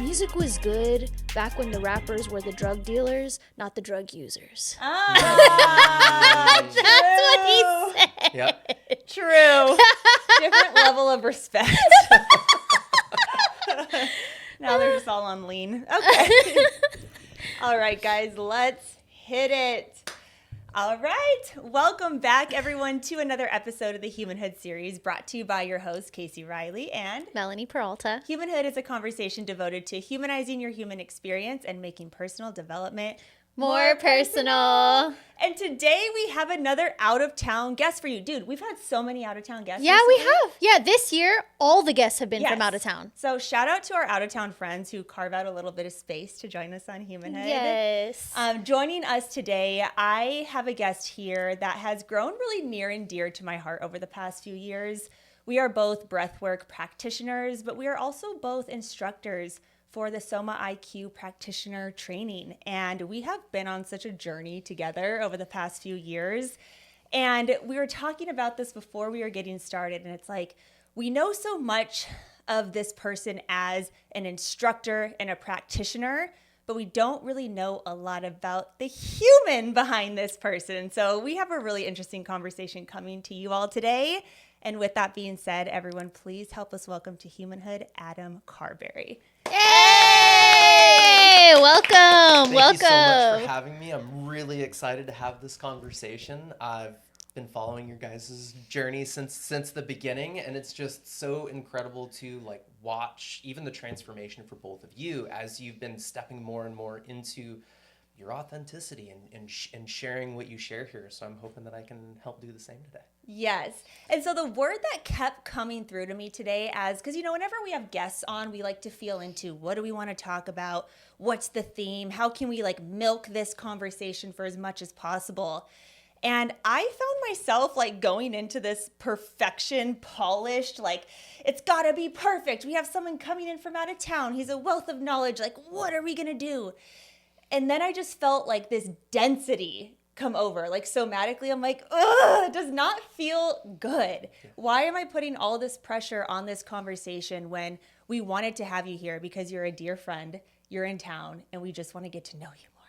Music was good back when the rappers were the drug dealers, not the drug users. That's what he said. Yep. True. Different level of respect. Now they're just all on lean. Okay. All right, guys, let's hit it. All right. Welcome back, everyone, to another episode of the Humanhood series brought to you by your host, Casey Riley and Melanie Peralta. Humanhood is a conversation devoted to humanizing your human experience and making personal development More personal. And today we have another out-of-town guest for you. Dude, we've had so many out-of-town guests Yeah, recently. we have. Yeah, this year, all the guests have been from out of town. So shout out to our out-of-town friends who carve out a little bit of space to join us on Humanhood. Yes. Joining us today, I have a guest here that has grown really near and dear to my heart over the past few years. We are both breathwork practitioners, but we are also both instructors for the Soma IQ practitioner training. And we have been on such a journey together over the past few years. And we were talking about this before we were getting started. And it's like, we know so much of this person as an instructor and a practitioner, but we don't really know a lot about the human behind this person. So we have a really interesting conversation coming to you all today. And with that being said, everyone, please help us welcome to Humanhood, Adam Carbary. Hey, welcome. Thank you so much for having me. I'm really excited to have this conversation. I've been following your guys' journey since the beginning, and it's just so incredible to watch even the transformation for both of you as you've been stepping more and more into your authenticity and sharing what you share here. So I'm hoping that I can help do the same today. Yes. And so the word that kept coming through to me today because, whenever we have guests on, we like to feel into what do we want to talk about? What's the theme? How can we milk this conversation for as much as possible? And I found myself going into this perfection, polished, it's got to be perfect. We have someone coming in from out of town. He's a wealth of knowledge. What are we going to do? And then I just felt this density come over. Somatically, I'm ugh, it does not feel good. Yeah. Why am I putting all this pressure on this conversation when we wanted to have you here because you're a dear friend, you're in town, and we just want to get to know you more.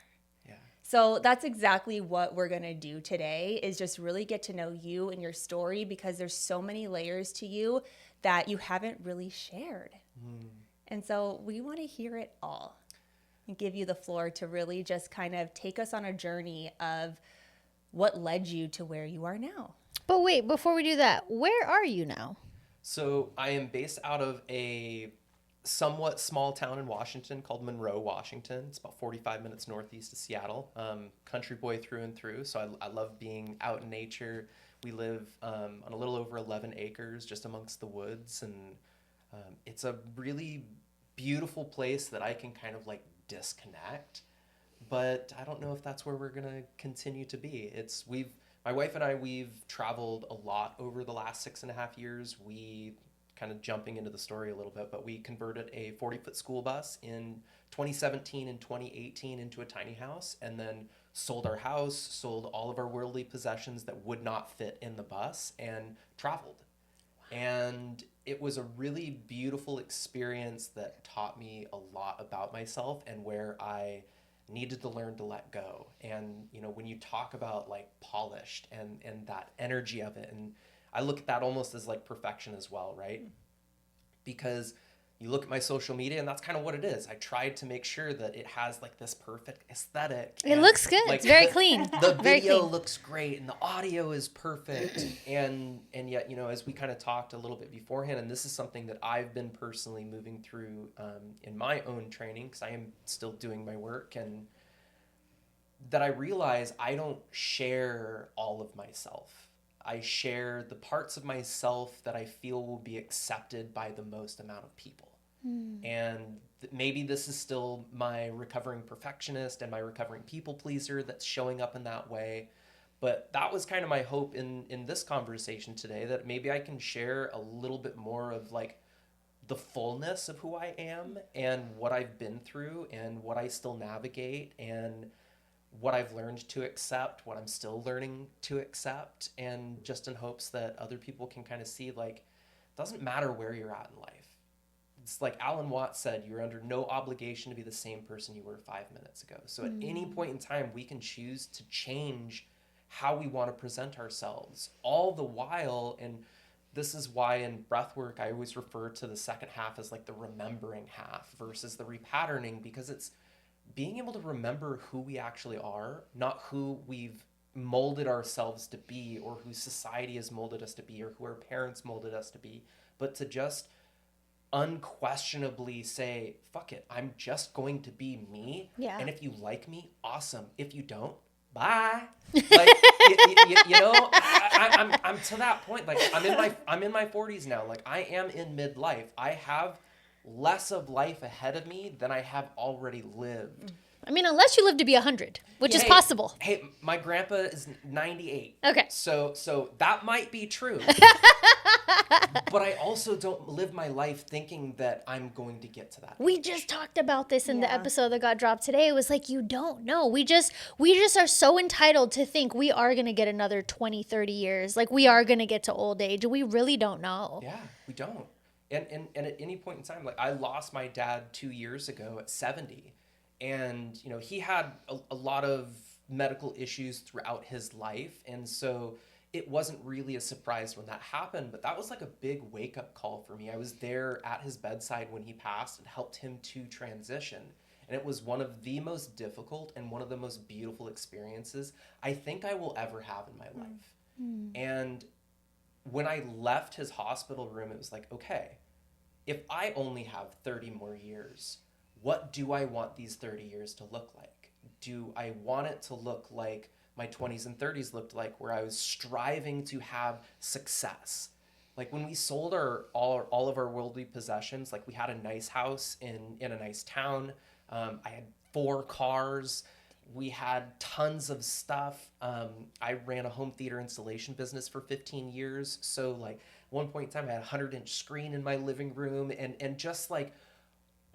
Yeah. So that's exactly what we're going to do today is just really get to know you and your story because there's so many layers to you that you haven't really shared. And so we want to hear it all. And give you the floor to really just kind of take us on a journey of what led you to where you are now. But wait, before we do that, where are you now? So I am based out of a somewhat small town in Washington called Monroe, Washington. It's about 45 minutes northeast of Seattle. Country boy through and through. So I love being out in nature. We live on a little over 11 acres just amongst the woods. And it's a really beautiful place that I can kind of disconnect, but I don't know if that's where we're gonna continue to be. My wife and I, we've traveled a lot over the last 6.5 years. We kind of jumping into the story a little bit, but we converted a 40-foot school bus in 2017 and 2018 into a tiny house, and then sold our house, sold all of our worldly possessions that would not fit in the bus, and traveled. And it was a really beautiful experience that taught me a lot about myself and where I needed to learn to let go. And, when you talk about polished and that energy of it, and I look at that almost as perfection as well, right? Because you look at my social media and that's kind of what it is. I tried to make sure that it has this perfect aesthetic. It looks good. It's very clean. The very video clean. looks great and the audio is perfect. and yet, as we kind of talked a little bit beforehand, and this is something that I've been personally moving through in my own training because I am still doing my work, and that I realize I don't share all of myself. I share the parts of myself that I feel will be accepted by the most amount of people. And maybe this is still my recovering perfectionist and my recovering people pleaser that's showing up in that way. But that was kind of my hope in this conversation today, that maybe I can share a little bit more of the fullness of who I am and what I've been through and what I still navigate and what I've learned to accept, what I'm still learning to accept, and just in hopes that other people can kind of see it doesn't matter where you're at in life. it's like Alan Watts said, you're under no obligation to be the same person you were 5 minutes ago. So at any point in time, we can choose to change how we want to present ourselves, all the while. And this is why in breathwork, I always refer to the second half as like the remembering half versus the repatterning, because it's being able to remember who we actually are, not who we've molded ourselves to be, or who society has molded us to be, or who our parents molded us to be, but to just unquestionably say, fuck it, I'm just going to be me. Yeah. And if you like me, awesome. If you don't, bye. Like, you know, I'm to that point. Like, I'm in my 40s now. Like, I am in midlife. I have less of life ahead of me than I have already lived. I mean, unless you live to be 100, which is Hey, possible. Hey, my grandpa is 98. Okay. So that might be true. But I also don't live my life thinking that I'm going to get to that. We just talked about this in the Yeah. episode that got dropped today. It was like, you don't know. We just are so entitled to think we are going to get another 20, 30 years. Like, we are going to get to old age. We really don't know. Yeah, we don't. And at any point in time, like, I lost my dad 2 years ago at 70. And, you know, he had a lot of medical issues throughout his life. And so it wasn't really a surprise when that happened, but that was like a big wake-up call for me. I was there at his bedside when he passed and helped him to transition. And it was one of the most difficult and one of the most beautiful experiences I think I will ever have in my life. And when I left his hospital room, it was like, okay, if I only have 30 more years, what do I want these 30 years to look like? Do I want it to look like my 20s and 30s looked like, where I was striving to have success? Like, when we sold all of our worldly possessions, like, we had a nice house in a nice town. I had 4 cars. We had tons of stuff. I ran a home theater installation business for 15 years. So, like, at one point in time, I had a 100-inch screen in my living room, and just like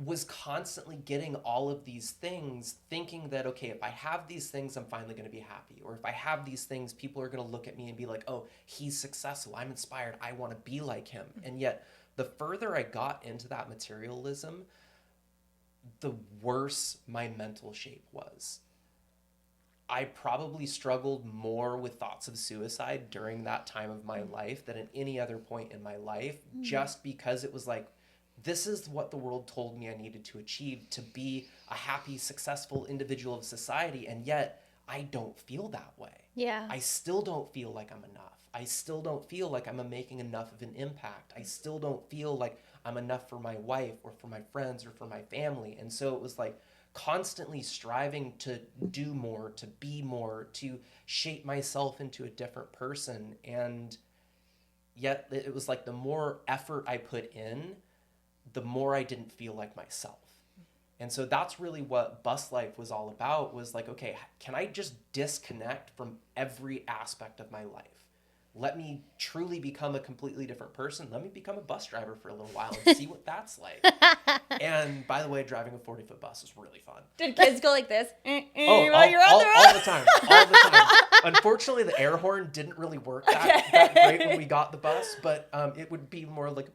was constantly getting all of these things, thinking that, okay, if I have these things, I'm finally going to be happy. Or if I have these things, people are going to look at me and be like, oh, he's successful, I'm inspired, I want to be like him. And yet, the further I got into that materialism, the worse my mental shape was. I probably struggled more with thoughts of suicide during that time of my life than at any other point in my life, just because it was like, this is what the world told me I needed to achieve to be a happy, successful individual of society. And yet I don't feel that way. Yeah. I still don't feel like I'm enough. I still don't feel like I'm making enough of an impact. I still don't feel like I'm enough for my wife or for my friends or for my family. And so it was like constantly striving to do more, to be more, to shape myself into a different person. And yet it was like the more effort I put in, the more I didn't feel like myself. And so that's really what Buslife was all about, was like, okay, can I just disconnect from every aspect of my life? Let me truly become a completely different person. Let me become a bus driver for a little while and see what that's like. And by the way, driving a 40-foot bus is really fun. Did kids go like this? While you're on the road? All the time. All the time. Unfortunately, the air horn didn't really work that great when we got the bus, but it would be more like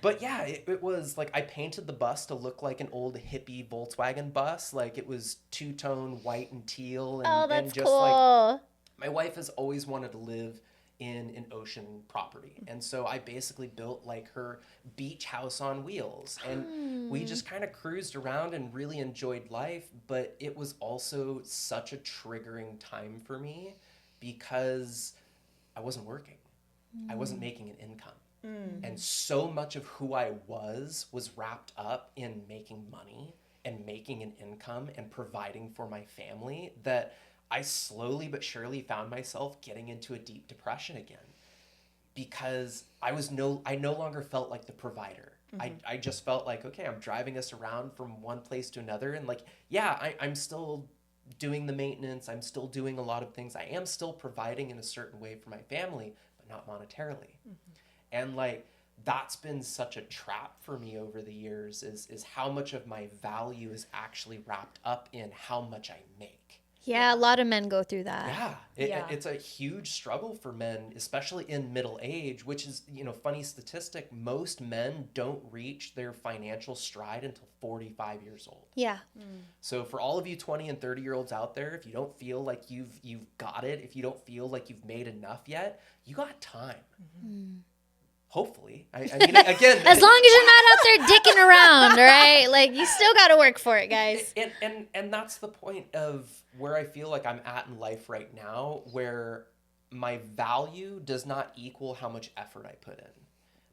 But yeah, it was like I painted the bus to look like an old hippie Volkswagen bus. Like, it was two-tone white and teal. And, Oh, that's and just cool. like, my wife has always wanted to live in an ocean property. And so I basically built like her beach house on wheels. And we just kind of cruised around and really enjoyed life. But it was also such a triggering time for me because I wasn't working. I wasn't making an income. And so much of who I was wrapped up in making money and making an income and providing for my family that I slowly but surely found myself getting into a deep depression again, because I no longer felt like the provider. I just felt like, okay, I'm driving us around from one place to another, and like, yeah, I'm still doing the maintenance, I'm still doing a lot of things, I am still providing in a certain way for my family, but not monetarily. And like, that's been such a trap for me over the years, is how much of my value is actually wrapped up in how much I make. Yeah, a lot of men go through that. Yeah, Yeah. it's a huge struggle for men, especially in middle age, which is, funny statistic, most men don't reach their financial stride until 45 years old. Yeah. So for all of you 20 and 30-year-olds out there, if you don't feel like you've got it, if you don't feel like you've made enough yet, you got time. Hopefully. I mean, again, As long as you're not out there dicking around, right? Like, you still got to work for it, guys. and that's the point of where I feel like I'm at in life right now, where my value does not equal how much effort I put in.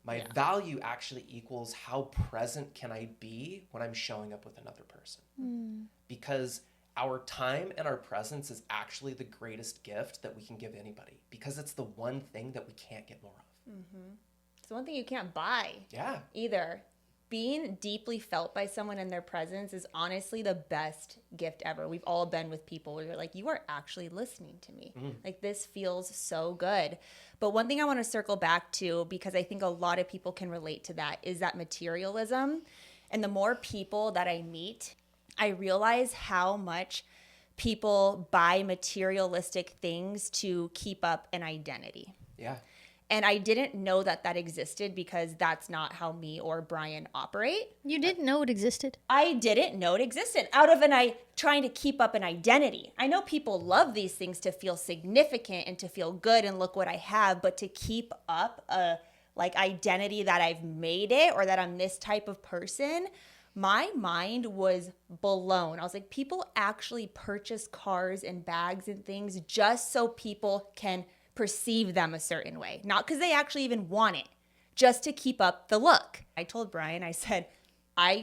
My value actually equals how present can I be when I'm showing up with another person. Because our time and our presence is actually the greatest gift that we can give anybody, because it's the one thing that we can't get more of. It's the one thing you can't buy. Yeah. Either. Being deeply felt by someone in their presence is honestly the best gift ever. We've all been with people where you're like, you are actually listening to me. Like, this feels so good. But one thing I want to circle back to, because I think a lot of people can relate to that, is that materialism. And the more people that I meet, I realize how much people buy materialistic things to keep up an identity. Yeah. And I didn't know that existed, because that's not how me or Brian operate. You didn't know it existed? I didn't know it existed out of trying to keep up an identity. I know people love these things to feel significant and to feel good and look what I have, but to keep up a identity that I've made it or that I'm this type of person, my mind was blown. I was like, people actually purchase cars and bags and things just so people can perceive them a certain way, not because they actually even want it, just to keep up the look. I told Brian, I said,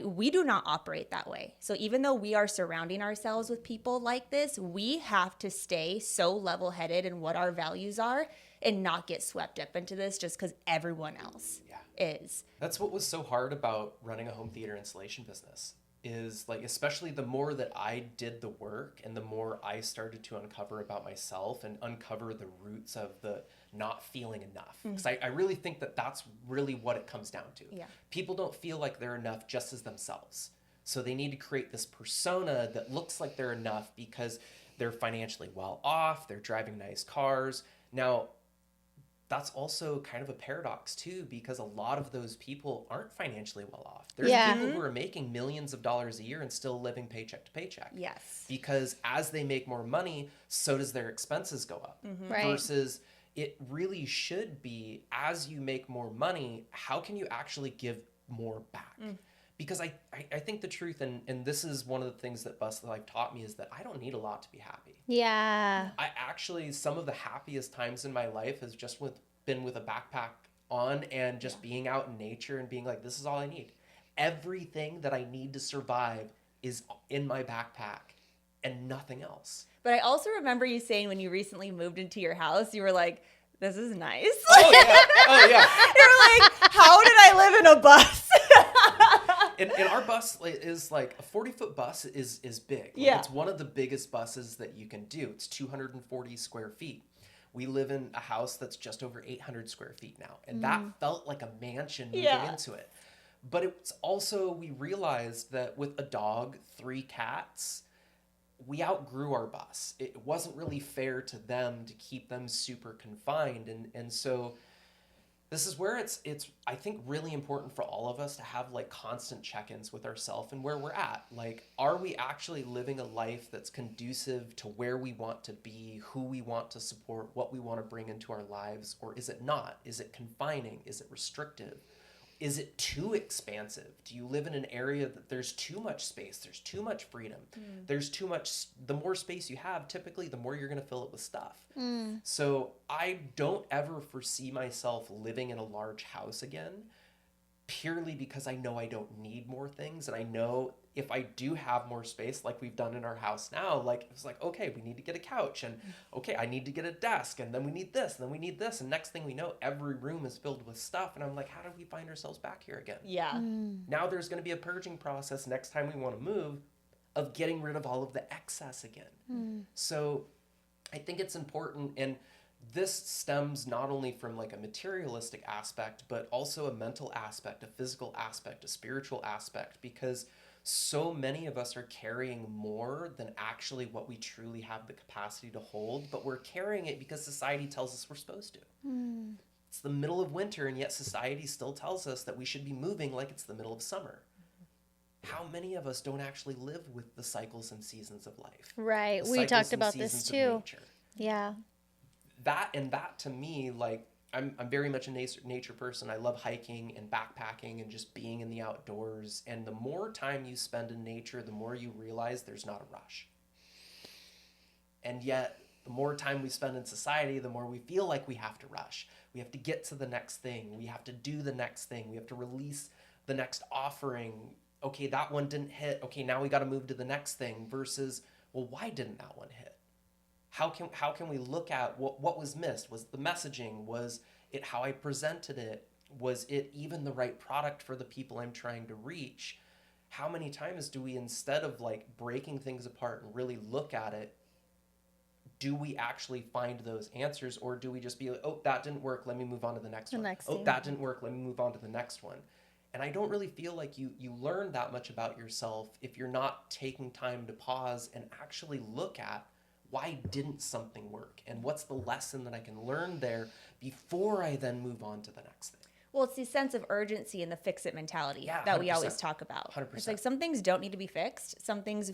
we do not operate that way. So even though we are surrounding ourselves with people like this, we have to stay so level-headed in what our values are and not get swept up into this just because everyone else is. That's what was so hard about running a home theater installation business, is like, especially the more that I did the work and the more I started to uncover about myself and uncover the roots of the not feeling enough. Because I really think that that's really what it comes down to. Yeah. People don't feel like they're enough just as themselves. So they need to create this persona that looks like they're enough because they're financially well off, they're driving nice cars. Now, that's also kind of a paradox too, because a lot of those people aren't financially well off. There's people who are making millions of dollars a year and still living paycheck to paycheck. Yes. Because as they make more money, so does their expenses go up. Right. Versus it really should be, as you make more money, how can you actually give more back? Because I think the truth, and this is one of the things that Buslife taught me, is that I don't need a lot to be happy. Yeah. I actually, some of the happiest times in my life has just been with a backpack on and just being out in nature and being like, this is all I need. Everything that I need to survive is in my backpack and nothing else. But I also remember you saying when you recently moved into your house, you were like, this is nice. Oh, yeah. Oh, yeah. You're like, how did I live in a bus? And our bus is like, a 40-foot bus is big. Like, Yeah. It's one of the biggest buses that you can do. It's 240 square feet. We live in a house that's just over 800 square feet now. And that felt like a mansion moving into it. But it's also, we realized that with a dog, 3 cats, we outgrew our bus. It wasn't really fair to them to keep them super confined. And so this is where it's I think really important for all of us to have like constant check-ins with ourselves and where we're at. Like, are we actually living a life that's conducive to where we want to be, who we want to support, what we want to bring into our lives, or is it not? Is it confining? Is it restrictive? Is it too expansive? Do you live in an area that there's too much space, there's too much freedom, there's too much, the more space you have, typically the more you're going to fill it with stuff. So I don't ever foresee myself living in a large house again, purely because I know I don't need more things. And I know if I do have more space, like we've done in our house now, like it's like, okay, we need to get a couch, and okay, I need to get a desk, and then we need this, and then we need this. And next thing we know, every room is filled with stuff. And I'm like, how do we find ourselves back here again? Yeah. Now there's going to be a purging process next time we want to move of getting rid of all of the excess again. So I think it's important, and this stems not only from like a materialistic aspect, but also a mental aspect, a physical aspect, a spiritual aspect, because so many of us are carrying more than actually what we truly have the capacity to hold, but we're carrying it because society tells us we're supposed to. It's the middle of winter, and yet society still tells us that we should be moving like it's the middle of summer. How many of us don't actually live with the cycles and seasons of life? Right. The We cycles talked and about this seasons of too. nature. Yeah. That to me, like, I'm very much a nature person. I love hiking and backpacking and just being in the outdoors. And the more time you spend in nature, the more you realize there's not a rush. And yet, the more time we spend in society, the more we feel like we have to rush. We have to get to the next thing. We have to do the next thing. We have to release the next offering. Okay, that one didn't hit. Okay, now we got to move to the next thing versus, well, why didn't that one hit? How can we look at what was missed? Was the messaging? Was it how I presented it? Was it even the right product for the people I'm trying to reach? How many times do we, instead of like breaking things apart and really look at it, do we actually find those answers, or do we just be like, oh, that didn't work, let me move on to the next one. Next Oh, thing. that didn't work, let me move on to the next one. And I don't really feel like you learn that much about yourself if you're not taking time to pause and actually look at, why didn't something work? And what's the lesson that I can learn there before I then move on to the next thing? Well, it's the sense of urgency and the fix-it mentality Yeah, that we 100%. always talk about. 100%. It's like some things don't need to be fixed. Sometimes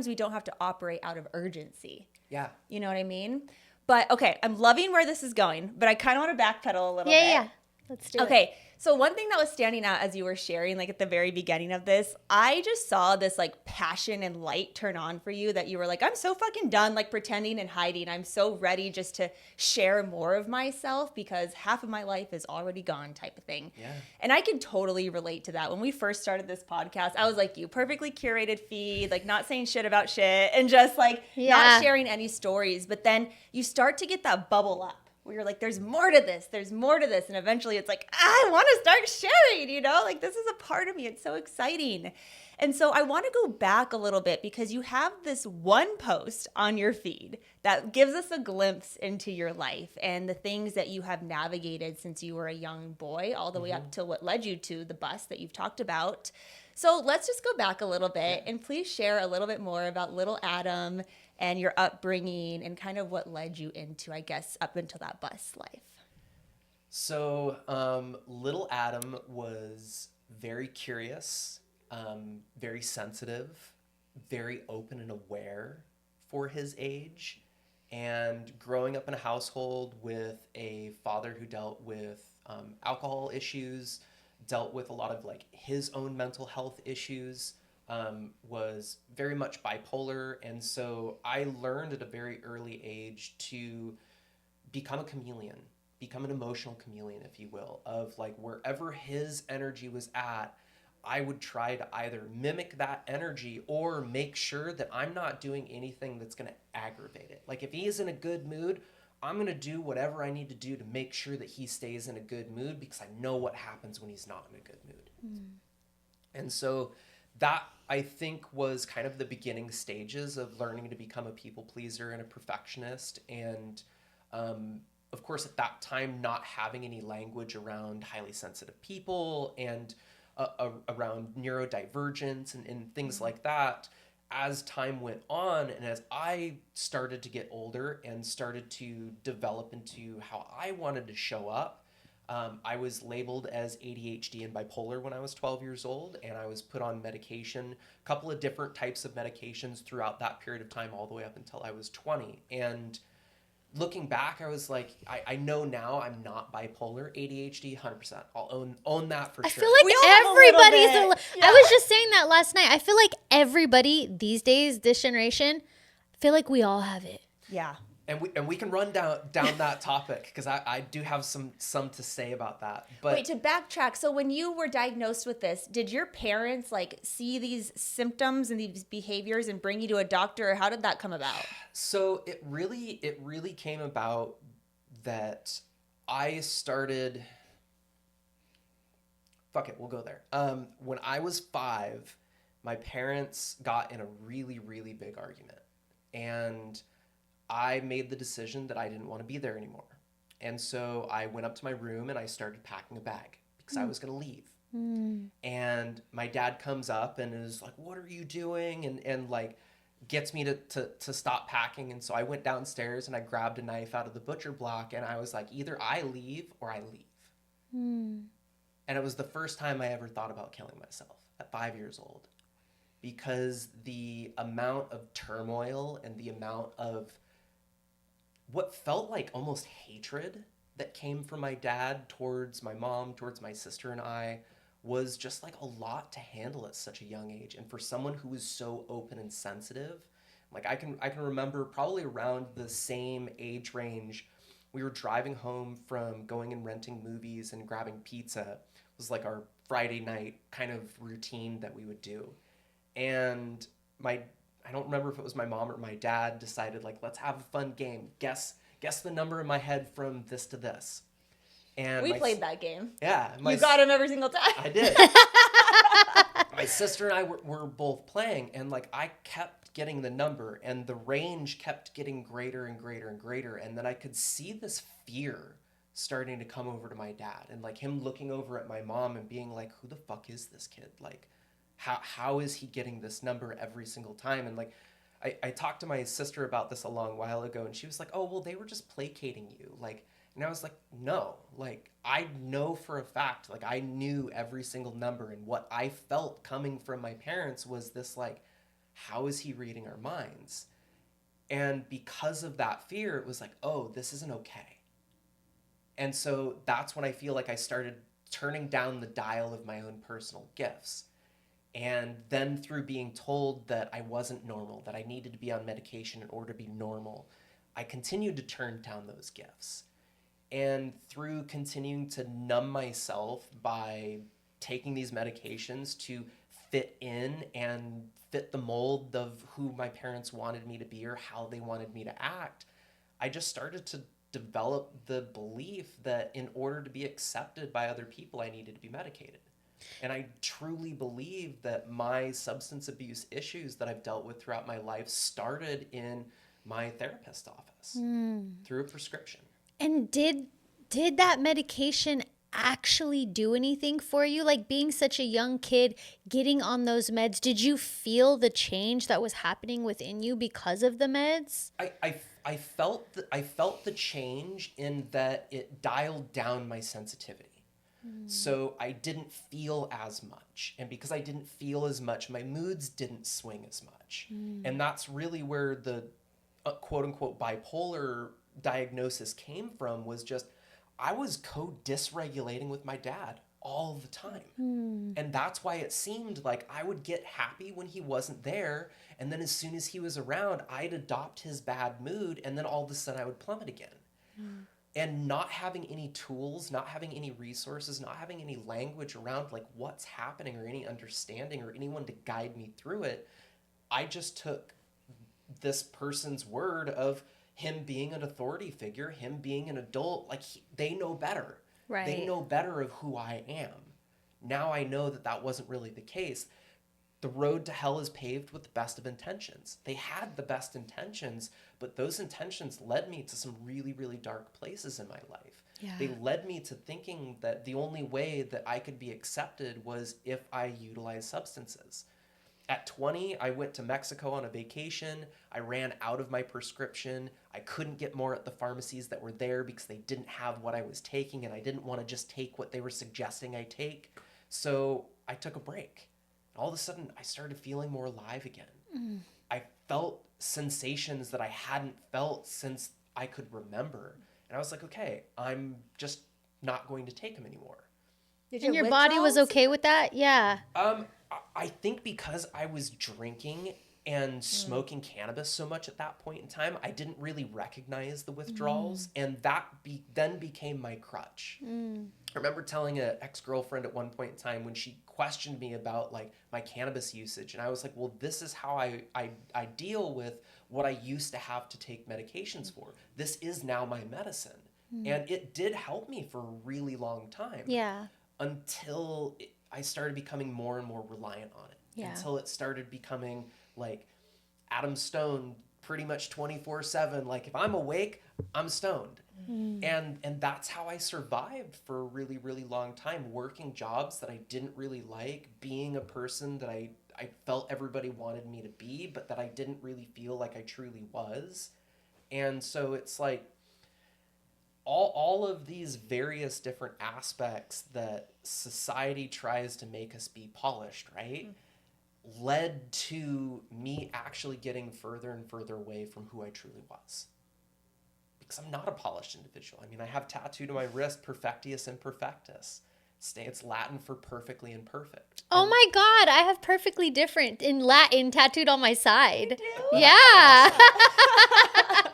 we don't have to operate out of urgency. Yeah. You know what I mean? But okay, I'm loving where this is going, but I kind of want to backpedal a little bit. Yeah. Let's do it. Okay, so one thing that was standing out as you were sharing, like at the very beginning of this, I just saw this like passion and light turn on for you that you were like, I'm so fucking done like pretending and hiding. I'm so ready just to share more of myself because half of my life is already gone type of thing. Yeah. And I can totally relate to that. When we first started this podcast, I was like you, perfectly curated feed, like not saying shit about shit and just like not sharing any stories. But then you start to get that bubble up, where you're like, there's more to this. And eventually it's like, I want to start sharing, you know, like this is a part of me. It's so exciting. And so I want to go back a little bit because you have this one post on your feed that gives us a glimpse into your life and the things that you have navigated since you were a young boy, all the way up to what led you to the bus that you've talked about. So let's just go back a little bit and please share a little bit more about little Adam and your upbringing and kind of what led you into, I guess, up until that bus life. So little Adam was very curious, very sensitive, very open and aware for his age. And growing up in a household with a father who dealt with alcohol issues, dealt with a lot of like his own mental health issues, was very much bipolar. And so I learned at a very early age to become a chameleon, become an emotional chameleon, if you will, of like wherever his energy was at, I would try to either mimic that energy or make sure that I'm not doing anything that's going to aggravate it. Like if he is in a good mood, I'm going to do whatever I need to do to make sure that he stays in a good mood because I know what happens when he's not in a good mood. And so that, I think, was kind of the beginning stages of learning to become a people pleaser and a perfectionist. And of course, at that time, not having any language around highly sensitive people and around neurodivergence and things like that. As time went on and as I started to get older and started to develop into how I wanted to show up, I was labeled as ADHD and bipolar when I was 12 years old, and I was put on medication, a couple of different types of medications throughout that period of time, all the way up until I was 20. And looking back, I was like, I know now I'm not bipolar. ADHD, 100%. I'll own that for sure. I feel like We all have a little everybody's. bit. I was just saying that last night. I feel like everybody these days, this generation, I feel like we all have it. Yeah. And we can run down that topic because I do have some to say about that. But wait, to backtrack, so when you were diagnosed with this, did your parents like see these symptoms and these behaviors and bring you to a doctor, or how did that come about? So it really came about that I started. Fuck it, we'll go there. When I was 5, my parents got in a really, really big argument, and I made the decision that I didn't want to be there anymore. And so I went up to my room and I started packing a bag because I was going to leave. And my dad comes up and is like, what are you doing? And like gets me to stop packing. And so I went downstairs and I grabbed a knife out of the butcher block and I was like, either I leave or I leave. And it was the first time I ever thought about killing myself at 5 years old, because the amount of turmoil and the amount of what felt like almost hatred that came from my dad towards my mom, towards my sister and I, was just like a lot to handle at such a young age. And for someone who was so open and sensitive, like I can remember probably around the same age range, we were driving home from going and renting movies and grabbing pizza. It was like our Friday night kind of routine that we would do. And I don't remember if it was my mom or my dad decided, like, let's have a fun game. Guess the number in my head from this to this. And we played that game. Yeah. You got him every single time. I did. My sister and I were both playing, and like I kept getting the number, and the range kept getting greater and greater and greater. And then I could see this fear starting to come over to my dad, and like him looking over at my mom and being like, who the fuck is this kid? Like, how is he getting this number every single time? And like I talked to my sister about this a long while ago, and she was like, oh, well, they were just placating you. Like, and I was like, no, like I know for a fact, like I knew every single number, and what I felt coming from my parents was this, like, how is he reading our minds? And because of that fear, it was like, oh, this isn't okay. And so that's when I feel like I started turning down the dial of my own personal gifts. And then through being told that I wasn't normal, that I needed to be on medication in order to be normal, I continued to turn down those gifts. And through continuing to numb myself by taking these medications to fit in and fit the mold of who my parents wanted me to be or how they wanted me to act, I just started to develop the belief that in order to be accepted by other people, I needed to be medicated. And I truly believe that my substance abuse issues that I've dealt with throughout my life started in my therapist's office through a prescription. And did that medication actually do anything for you? Like, being such a young kid, getting on those meds, did you feel the change that was happening within you because of the meds? I felt the change in that it dialed down my sensitivity. So I didn't feel as much. And because I didn't feel as much, my moods didn't swing as much. And that's really where the quote unquote bipolar diagnosis came from, was just I was co-dysregulating with my dad all the time. And that's why it seemed like I would get happy when he wasn't there. And then as soon as he was around, I'd adopt his bad mood. And then all of a sudden I would plummet again. And not having any tools, not having any resources, not having any language around like what's happening or any understanding or anyone to guide me through it, I just took this person's word of him being an authority figure, him being an adult, like they know better. Right. They know better of who I am. Now I know that that wasn't really the case. The road to hell is paved with the best of intentions. They had the best intentions, but those intentions led me to some really, really dark places in my life. Yeah. They led me to thinking that the only way that I could be accepted was if I utilized substances. At 20, I went to Mexico on a vacation. I ran out of my prescription. I couldn't get more at the pharmacies that were there because they didn't have what I was taking, and I didn't want to just take what they were suggesting I take. So I took a break. All of a sudden, I started feeling more alive again. I felt sensations that I hadn't felt since I could remember. And I was like, okay, I'm just not going to take them anymore. And your body was okay with that? Yeah. I think because I was drinking and smoking cannabis so much at that point in time, I didn't really recognize the withdrawals, and that then became my crutch. I remember telling an ex-girlfriend at one point in time when she questioned me about like my cannabis usage, and I was like, well, this is how I deal with what I used to have to take medications for. This is now my medicine. And it did help me for a really long time. Yeah. Until I started becoming more and more reliant on it. Yeah. Until it started becoming like Adam Stone pretty much 24/7. Like if I'm awake, I'm stoned. And that's how I survived for a really, really long time, working jobs that I didn't really like, being a person that I felt everybody wanted me to be, but that I didn't really feel like I truly was. And so it's like all of these various different aspects that society tries to make us be polished, right? Led to me actually getting further and further away from who I truly was. Because I'm not a polished individual. I mean, I have tattooed on my wrist, perfectius imperfectus. It's Latin for perfectly imperfect. Oh And my God, I have perfectly different in Latin tattooed on my side. You do? Yeah.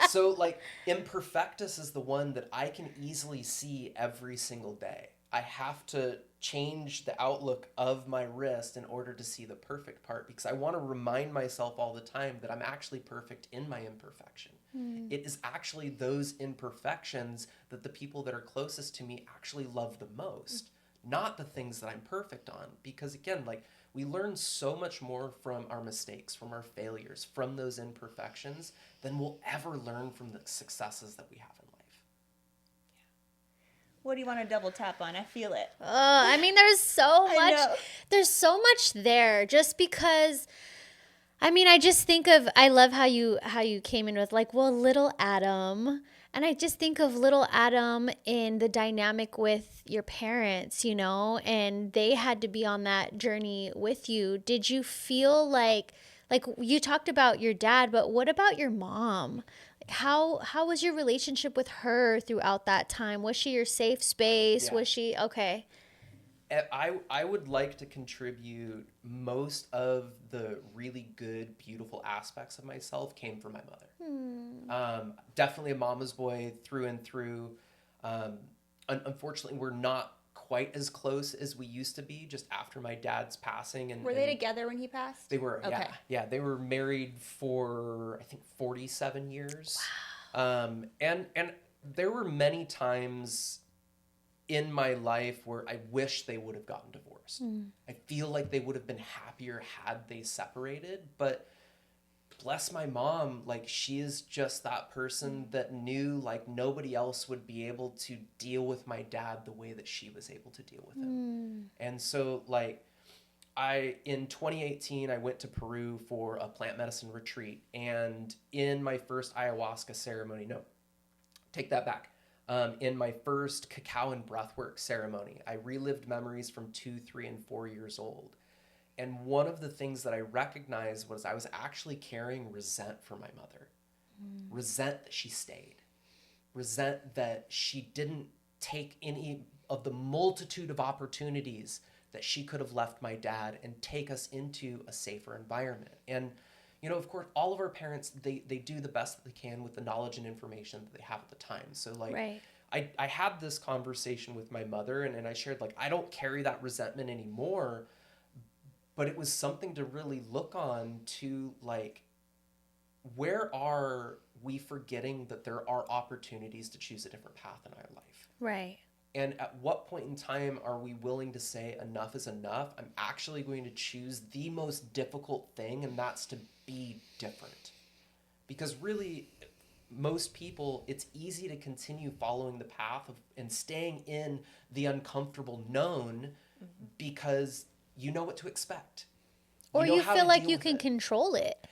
so, like, imperfectus is the one that I can easily see every single day. I have to change the outlook of my wrist in order to see the perfect part because I want to remind myself all the time that I'm actually perfect in my imperfection. It is actually those imperfections that the people that are closest to me actually love the most, not the things that I'm perfect on. Because again, like we learn so much more from our mistakes, from our failures, from those imperfections than we'll ever learn from the successes that we have in life. What do you want to double tap on? I feel it. I mean, there's so I much. know. There's so much there. Just because, I mean, I just think of. I love how you came in with like, well, little Adam, and I just think of little Adam in the dynamic with your parents, and they had to be on that journey with you. Did you feel like you talked about your dad, but what about your mom? How was your relationship with her throughout that time? Was she your safe space? Yeah. Was she okay? I would like to contribute most of the really good, beautiful aspects of myself came from my mother. Definitely a mama's boy through and through. Unfortunately, we're not quite as close as we used to be just after my dad's passing. And Were they together when he passed? They were, Okay. yeah. They were married for I think 47 years. Wow. And there were many times in my life where I wish they would have gotten divorced. I feel like they would have been happier had they separated, but bless my mom, like she is just that person that knew like nobody else would be able to deal with my dad the way that she was able to deal with him. And so like in 2018 I went to Peru for a plant medicine retreat, and in my first ayahuasca ceremony, no, take that back. In my first cacao and breathwork ceremony, I relived memories from 2, 3, and 4 years old. And one of the things that I recognized was I was actually carrying resent for my mother. Resent that she stayed. Resent that she didn't take any of the multitude of opportunities that she could have left my dad and take us into a safer environment. And of course, all of our parents, they do the best that they can with the knowledge and information that they have at the time. So, like, Right. I had this conversation with my mother, and I shared, like, I don't carry that resentment anymore, but it was something to really look on to, like, where are we forgetting that there are opportunities to choose a different path in our life? Right. And at what point in time are we willing to say enough is enough? I'm actually going to choose the most difficult thing, and that's to be different. Because really, most people, it's easy to continue following the path of and staying in the uncomfortable known because you know what to expect. Or know you how feel to like deal you with can it. control it.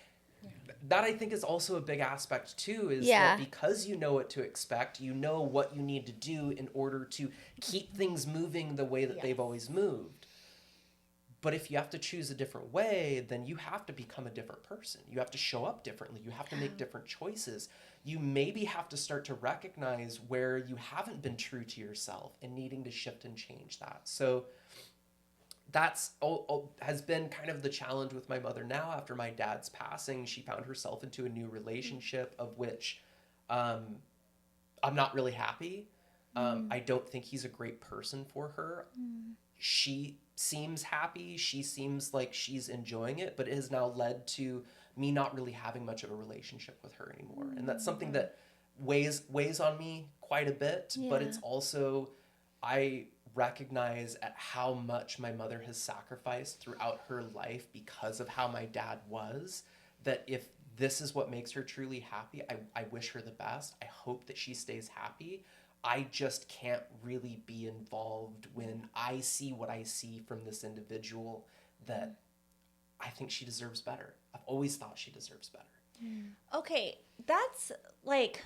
That I think is also a big aspect too, is Yeah. that because you know what to expect, you know what you need to do in order to keep things moving the way that Yes. they've always moved. But if you have to choose a different way, then you have to become a different person. You have to show up differently. You have to make different choices. You maybe have to start to recognize where you haven't been true to yourself and needing to shift and change that. So that's has been kind of the challenge with my mother now. After my dad's passing, she found herself into a new relationship of which I'm not really happy. I don't think he's a great person for her. She seems happy. She seems like she's enjoying it, but it has now led to me not really having much of a relationship with her anymore. And that's something that weighs on me quite a bit, but it's also, I recognize at how much my mother has sacrificed throughout her life because of how my dad was, that if this is what makes her truly happy. I wish her the best. I hope that she stays happy. I just can't really be involved when I see what I see from this individual that I think she deserves better. I've always thought she deserves better. Okay, that's like,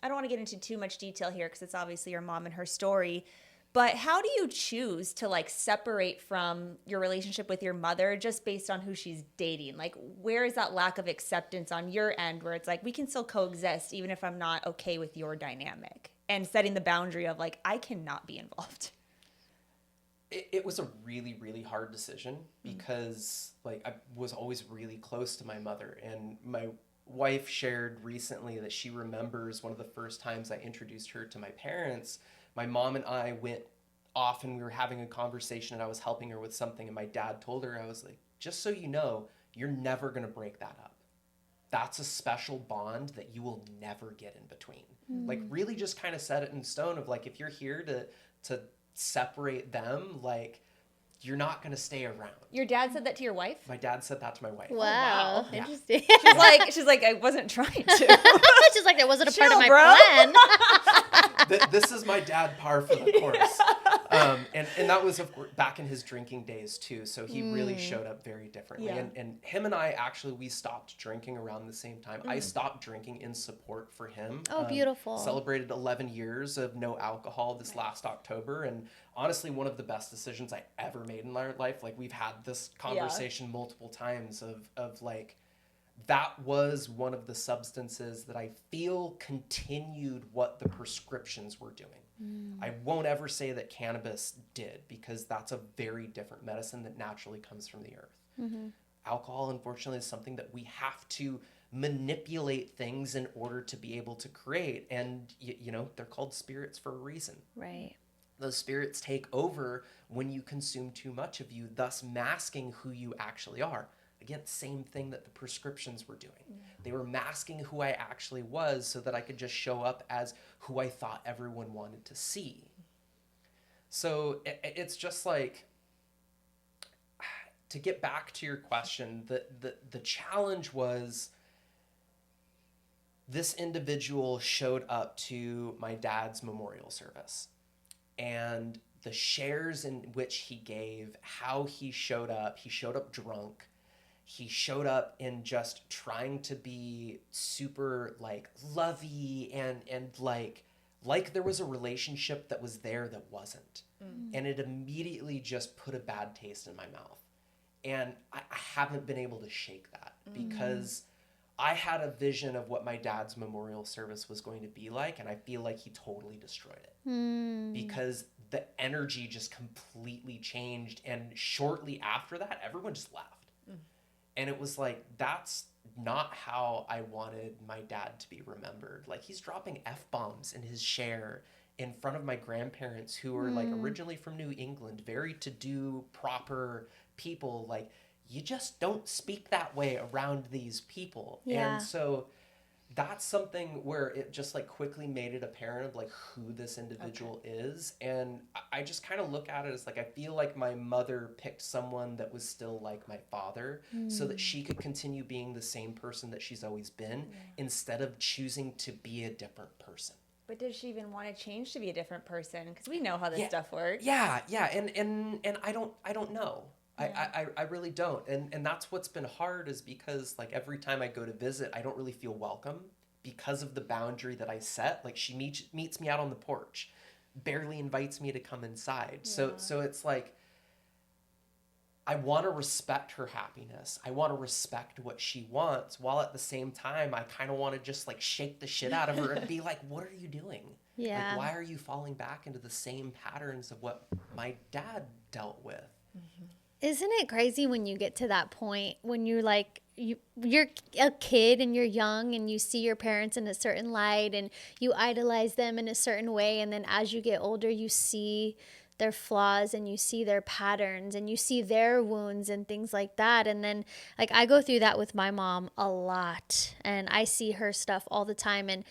I don't want to get into too much detail here because it's obviously your mom and her story, but how do you choose to like separate from your relationship with your mother just based on who she's dating? Like, where is that lack of acceptance on your end where it's like, we can still coexist even if I'm not okay with your dynamic, and setting the boundary of like, I cannot be involved? It was a really, really hard decision because like I was always really close to my mother, and my wife shared recently that she remembers one of the first times I introduced her to my parents. My mom and I went off and we were having a conversation and I was helping her with something, and my dad told her, I was like, just so you know, you're never going to break that up. That's a special bond that you will never get in between. Like really just kind of set it in stone of like, if you're here to separate them, like you're not going to stay around. Your dad said that to your wife? My dad said that to my wife. Wow. wow. Yeah. Interesting. She's like, I wasn't trying to. She's like, that wasn't a part Chill, of my bro. plan. This is my dad par for the course. And that was, of course, back in his drinking days too. So he really showed up very differently. Yeah. And him and I actually, we stopped drinking around the same time. I stopped drinking in support for him. Oh, beautiful. Celebrated 11 years of no alcohol this last October. And honestly, one of the best decisions I ever made in my life. Like we've had this conversation multiple times of like, that was one of the substances that I feel continued what the prescriptions were doing. I won't ever say that cannabis did, because that's a very different medicine that naturally comes from the earth. Alcohol, unfortunately, is something that we have to manipulate things in order to be able to create. And, you know, they're called spirits for a reason. Right. Those spirits take over when you consume too much of you, thus masking who you actually are. Again, same thing that the prescriptions were doing. They were masking who I actually was so that I could just show up as who I thought everyone wanted to see. So it's just like, to get back to your question, the challenge was this individual showed up to my dad's memorial service, and the shares in which he gave, how he showed up drunk. He showed up in just trying to be super like lovey and like there was a relationship that was there that wasn't. And it immediately just put a bad taste in my mouth. And I haven't been able to shake that because I had a vision of what my dad's memorial service was going to be like, and I feel like he totally destroyed it because the energy just completely changed. And shortly after that, everyone just left. And it was like, that's not how I wanted my dad to be remembered. Like, he's dropping F-bombs in his share in front of my grandparents who are like originally from New England, very to-do, proper people. Like, you just don't speak that way around these people. Yeah. And so that's something where it just like quickly made it apparent of like who this individual is. And I just kind of look at it as like, I feel like my mother picked someone that was still like my father so that she could continue being the same person that she's always been instead of choosing to be a different person. But does she even want to change to be a different person? Because we know how this stuff works. Yeah. And I don't know. Yeah. I really don't. And that's what's been hard, is because like every time I go to visit, I don't really feel welcome because of the boundary that I set. Like, she meets me out on the porch, barely invites me to come inside. Yeah. So it's like, I want to respect her happiness. I want to respect what she wants, while at the same time, I kind of want to just like shake the shit out of her and be like, what are you doing? Yeah. Like, why are you falling back into the same patterns of what my dad dealt with? Isn't it crazy when you get to that point when you're like, you're a kid and you're young and you see your parents in a certain light and you idolize them in a certain way, and then as you get older you see their flaws and you see their patterns and you see their wounds and things like that. And then like I go through that with my mom a lot, and I see her stuff all the time. And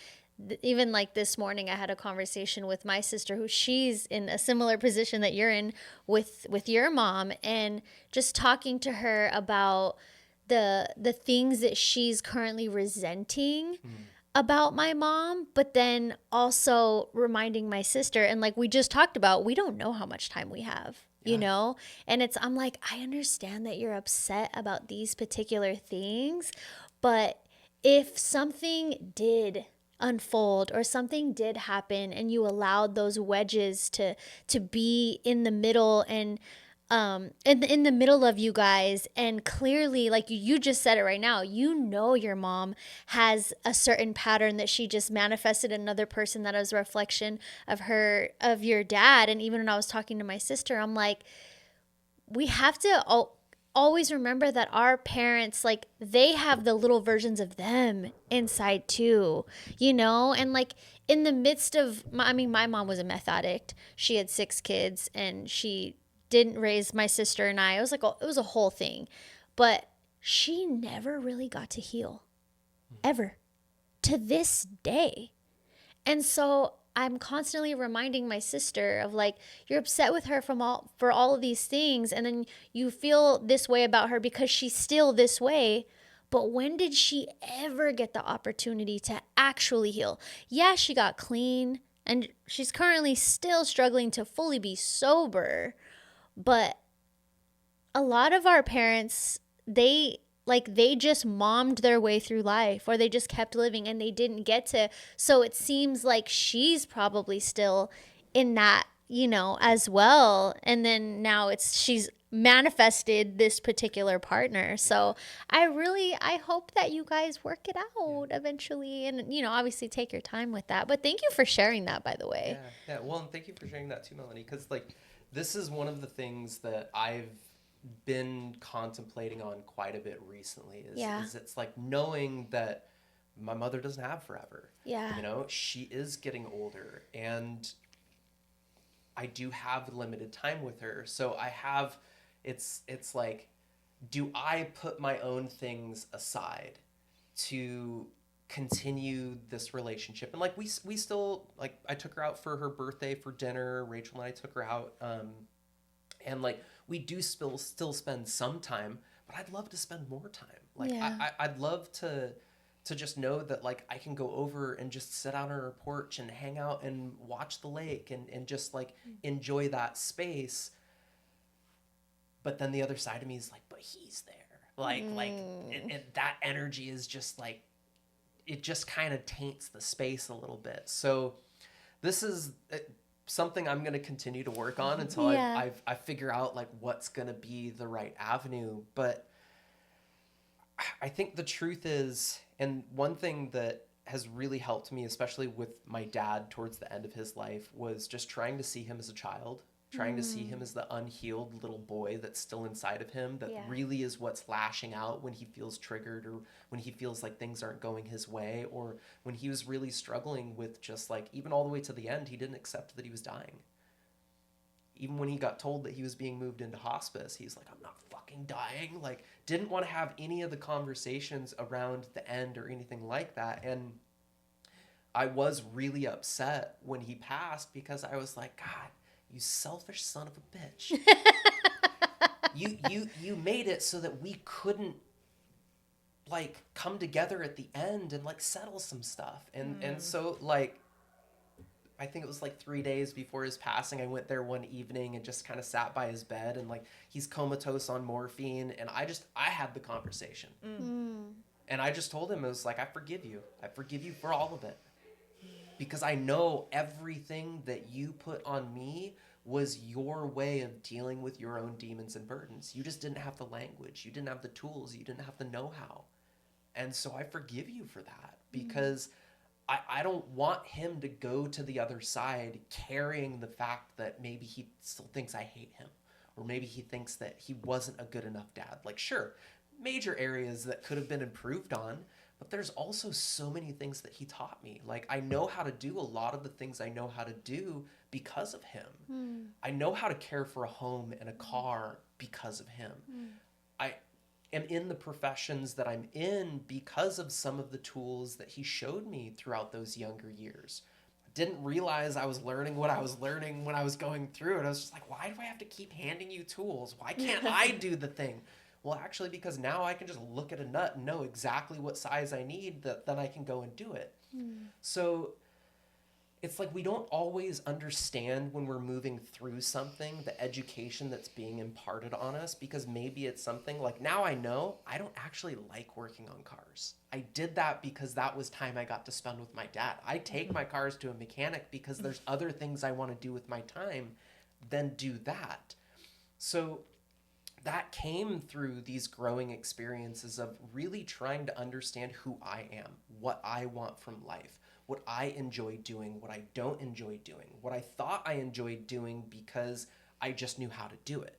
even like this morning, I had a conversation with my sister, who she's in a similar position that you're in with your mom, and just talking to her about the things that she's currently resenting about my mom, but then also reminding my sister, and like we just talked about, we don't know how much time we have, you know? And I'm like, I understand that you're upset about these particular things, but if something did unfold or something did happen and you allowed those wedges to be in the middle, and in the middle of you guys, and clearly, like you just said it right now, you know your mom has a certain pattern that she just manifested in another person that is a reflection of your dad. And even when I was talking to my sister, I'm like, we have to always remember that our parents, like, they have the little versions of them inside too, you know? And like in the midst of my mom was a meth addict. She had 6 kids and she didn't raise my sister and I. It was like it was a whole thing. But she never really got to heal, ever, to this day. And so I'm constantly reminding my sister of, like, you're upset with her for all of these things, and then you feel this way about her because she's still this way. But when did she ever get the opportunity to actually heal? Yeah, she got clean and she's currently still struggling to fully be sober. But a lot of our parents, they just mommed their way through life, or they just kept living and they didn't get to. So it seems like she's probably still in that, you know, as well. And then now she's manifested this particular partner. So I hope that you guys work it out eventually, and, you know, obviously take your time with that. But thank you for sharing that, by the way. Yeah. Well, and thank you for sharing that too, Melanie, because like this is one of the things that I've been contemplating on quite a bit recently is it's like knowing that my mother doesn't have forever. Yeah. You know, she is getting older and I do have limited time with her. So it's like, do I put my own things aside to continue this relationship? And like we still, like, I took her out for her birthday for dinner. Rachel and I took her out, and like we do still spend some time, but I'd love to spend more time. Like I'd love to just know that, like, I can go over and just sit out on her porch and hang out and watch the lake and just like enjoy that space. But then the other side of me is like, but he's there. And that energy is just like, it just kind of taints the space a little bit. So this is something I'm going to continue to work on until I figure out like what's going to be the right avenue. But I think the truth is, and one thing that has really helped me, especially with my dad towards the end of his life, was just trying to see him as a child, trying to see him as the unhealed little boy that's still inside of him, that really is what's lashing out when he feels triggered, or when he feels like things aren't going his way, or when he was really struggling with just like, even all the way to the end, he didn't accept that he was dying. Even when he got told that he was being moved into hospice, he's like, I'm not fucking dying. Like, didn't want to have any of the conversations around the end or anything like that. And I was really upset when he passed, because I was like, God, you selfish son of a bitch. You made it so that we couldn't like come together at the end and like settle some stuff. And so like, I think it was like 3 days before his passing, I went there one evening and just kind of sat by his bed, and like he's comatose on morphine, and I had the conversation. And I just told him, it was like, I forgive you for all of it, because I know everything that you put on me was your way of dealing with your own demons and burdens. You just didn't have the language, you didn't have the tools, you didn't have the know-how. And so I forgive you for that, because I don't want him to go to the other side carrying the fact that maybe he still thinks I hate him, or maybe he thinks that he wasn't a good enough dad. Like, sure, major areas that could have been improved on, but there's also so many things that he taught me. Like, I know how to do a lot of the things I know how to do because of him. I know how to care for a home and a car because of him. I am in the professions that I'm in because of some of the tools that he showed me throughout those younger years. I didn't realize I was learning what I was learning when I was going through it. I was just like, why do I have to keep handing you tools? Why can't I do the thing? Well, actually, because now I can just look at a nut and know exactly what size I need, that then I can go and do it. So it's like we don't always understand when we're moving through something, the education that's being imparted on us, because maybe it's something like, now I know I don't actually like working on cars. I did that because that was time I got to spend with my dad. I take my cars to a mechanic because there's other things I want to do with my time than do that. So that came through these growing experiences of really trying to understand who I am, what I want from life, what I enjoy doing, what I don't enjoy doing, what I thought I enjoyed doing because I just knew how to do it.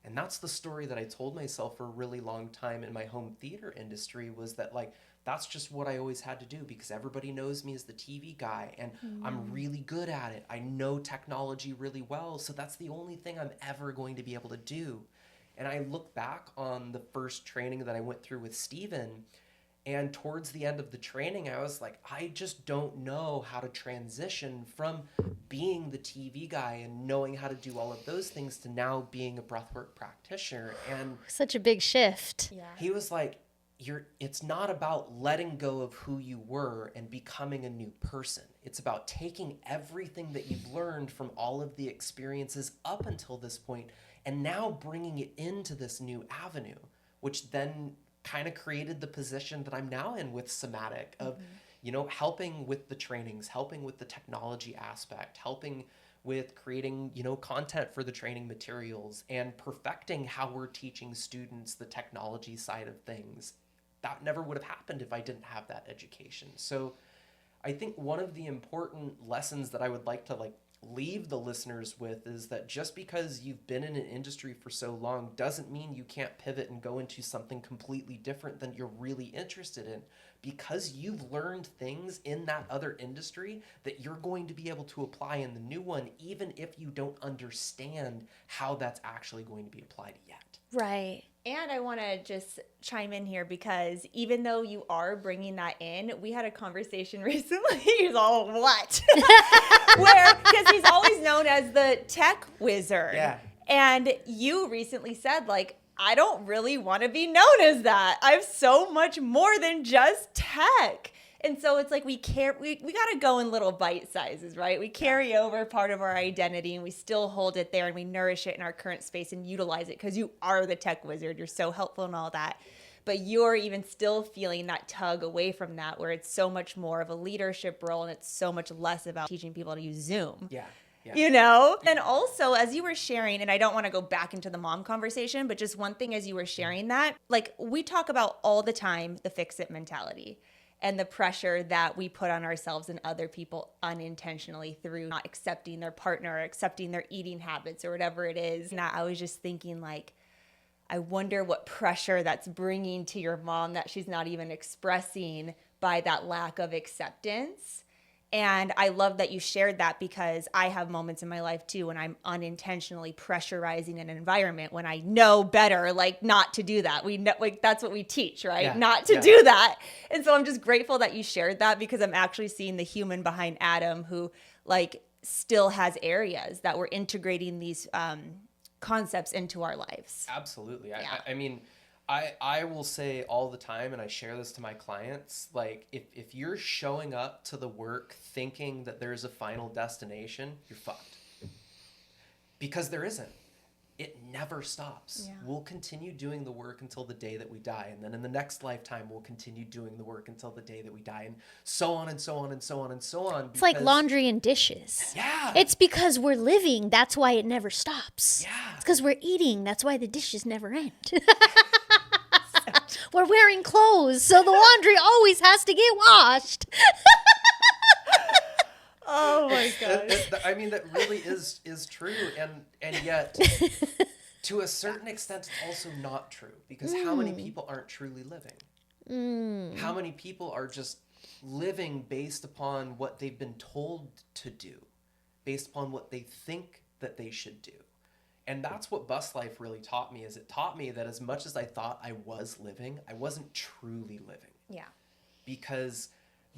And that's the story that I told myself for a really long time in my home theater industry, was that like, that's just what I always had to do because everybody knows me as the TV guy and I'm really good at it. I know technology really well. So that's the only thing I'm ever going to be able to do. And I look back on the first training that I went through with Steven, and towards the end of the training, I was like, I just don't know how to transition from being the TV guy and knowing how to do all of those things to now being a breathwork practitioner. And Such a big shift. Yeah. he was like, it's not about letting go of who you were and becoming a new person. It's about taking everything that you've learned from all of the experiences up until this point and now bringing it into this new avenue, which then kind of created the position that I'm now in with Somatic of, helping with the trainings, helping with the technology aspect, helping with creating, content for the training materials and perfecting how we're teaching students the technology side of things. That never would have happened if I didn't have that education. So I think one of the important lessons that I would like to leave the listeners with is that just because you've been in an industry for so long doesn't mean you can't pivot and go into something completely different than you're really interested in, because you've learned things in that other industry that you're going to be able to apply in the new one, even if you don't understand how that's actually going to be applied yet. Right. And I want to just chime in here because even though you are bringing that in, we had a conversation recently. He's all, what? Because he's always known as the tech wizard. Yeah. And you recently said, I don't really want to be known as that. I'm so much more than just tech. And so it's like we got to go in little bite sizes, right? We carry over part of our identity and we still hold it there and we nourish it in our current space and utilize it because you are the tech wizard. You're so helpful and all that. But you're even still feeling that tug away from that, where it's so much more of a leadership role and it's so much less about teaching people to use Zoom. Yeah. And also, as you were sharing, and I don't want to go back into the mom conversation, but just one thing as you were sharing that, we talk about all the time the fix-it mentality and the pressure that we put on ourselves and other people unintentionally through not accepting their partner, or accepting their eating habits or whatever it is. And I was just thinking, I wonder what pressure that's bringing to your mom that she's not even expressing by that lack of acceptance. And I love that you shared that, because I have moments in my life too when I'm unintentionally pressurizing an environment when I know better, not to do that. We know, that's what we teach, right? Yeah. Not to do that. And so I'm just grateful that you shared that, because I'm actually seeing the human behind Adam who still has areas that we're integrating these concepts into our lives. Absolutely. Yeah. I mean, I will say all the time, and I share this to my clients, if you're showing up to the work thinking that there's a final destination, you're fucked. Because there isn't. It never stops. Yeah. We'll continue doing the work until the day that we die. And then in the next lifetime, we'll continue doing the work until the day that we die. And so on and so on and so on and so on. It's like laundry and dishes. Yeah. It's because we're living. That's why it never stops. Yeah. It's because we're eating. That's why the dishes never end. We're wearing clothes, so the laundry always has to get washed. Oh my gosh. I mean, that really is true. And yet, to a certain extent, it's also not true. Because how many people aren't truly living? How many people are just living based upon what they've been told to do, based upon what they think that they should do? And that's what Buslife really taught me, is it taught me that as much as I thought I was living, I wasn't truly living. Yeah. Because